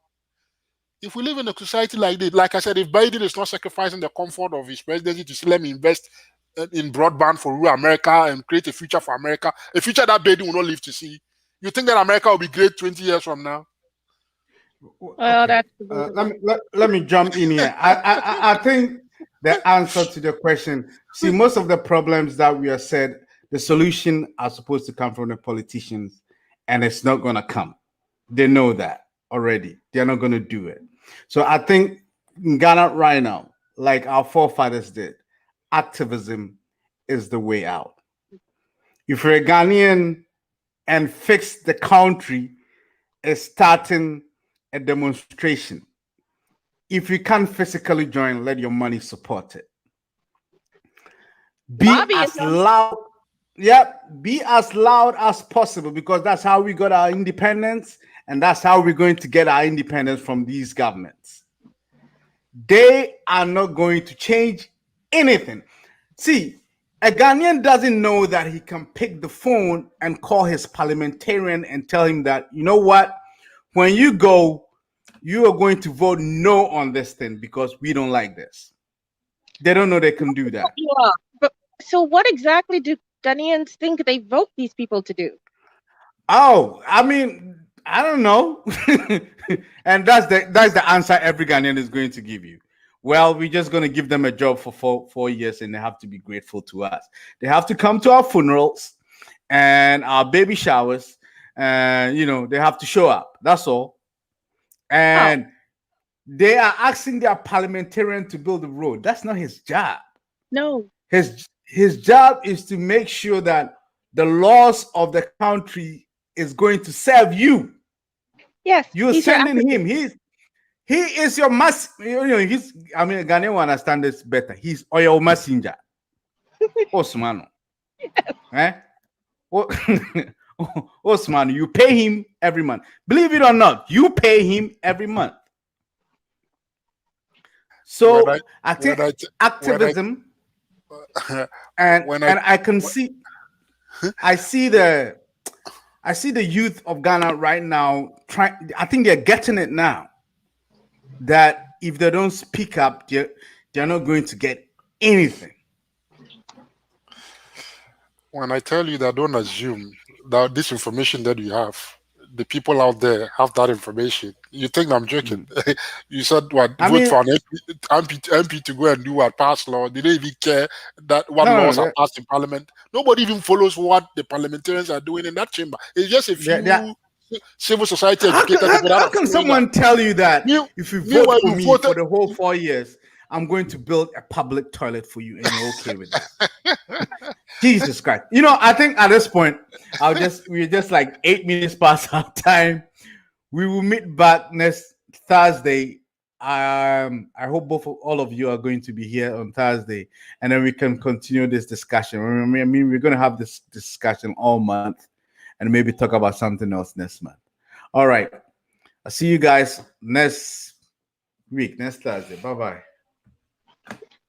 If we live in a society like this, like I said, if Biden is not sacrificing the comfort of his presidency to say, let me invest in broadband for rural America and create a future for America, a future that Biden will not live to see, you think that America will be great 20 years from now? Well, that's let me jump in here. I think the answer to the question, see, most of the problems that we have said, the solution are supposed to come from the politicians, and it's not going to come. They know that already. They're not going to do it. So I think in Ghana right now, like our forefathers did, activism is the way out. If you're a Ghanaian and fix the country is starting a demonstration. If you can't physically join, let your money support it. Be as loud. Yep, be as loud as possible, because that's how we got our independence, and that's how we're going to get our independence from these governments. They are not going to change anything. See, a Ghanaian doesn't know that he can pick the phone and call his parliamentarian and tell him that, you know what, when you go, you are going to vote no on this thing because we don't like this. They don't know they can do that. Yeah, but so what exactly do Ghanaians think they vote these people to do? Oh, I mean, I don't know. And that's the answer every Ghanaian is going to give you. Well, we're just going to give them a job for four years, and they have to be grateful to us. They have to come to our funerals and our baby showers, and they have to show up. That's all. And they are asking their parliamentarian to build the road. That's not his job. No. His job is to make sure that the laws of the country is going to serve you. Yes. You're sending him. He is your mass. I mean, Ghanaian will understand this better. He's your messenger. Osmano. Eh? Osman, you pay him every month. Believe it or not, you pay him every month. So I think activism, and I can see, I see the youth of Ghana right now trying. I think they're getting it now, that if they don't speak up, they're not going to get anything. When I tell you that, don't assume that this information that you have, the people out there have that information. You think I'm joking? You said what? Vote for an MP to go and do what? Pass law? They don't even care that what laws are passed in Parliament. Nobody even follows what the parliamentarians are doing in that chamber. It's just a few civil society educated people. How can someone tell you that if you vote for me for the whole 4 years, I'm going to build a public toilet for you and you're okay with that? Jesus Christ. I think at this point, we're just like 8 minutes past our time. We will meet back next Thursday. I hope all of you are going to be here on Thursday, and then we can continue this discussion. I mean, we're going to have this discussion all month and maybe talk about something else next month. All right. I'll see you guys next week, next Thursday. Bye-bye.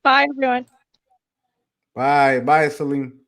Bye, everyone. Bye. Bye, Celine.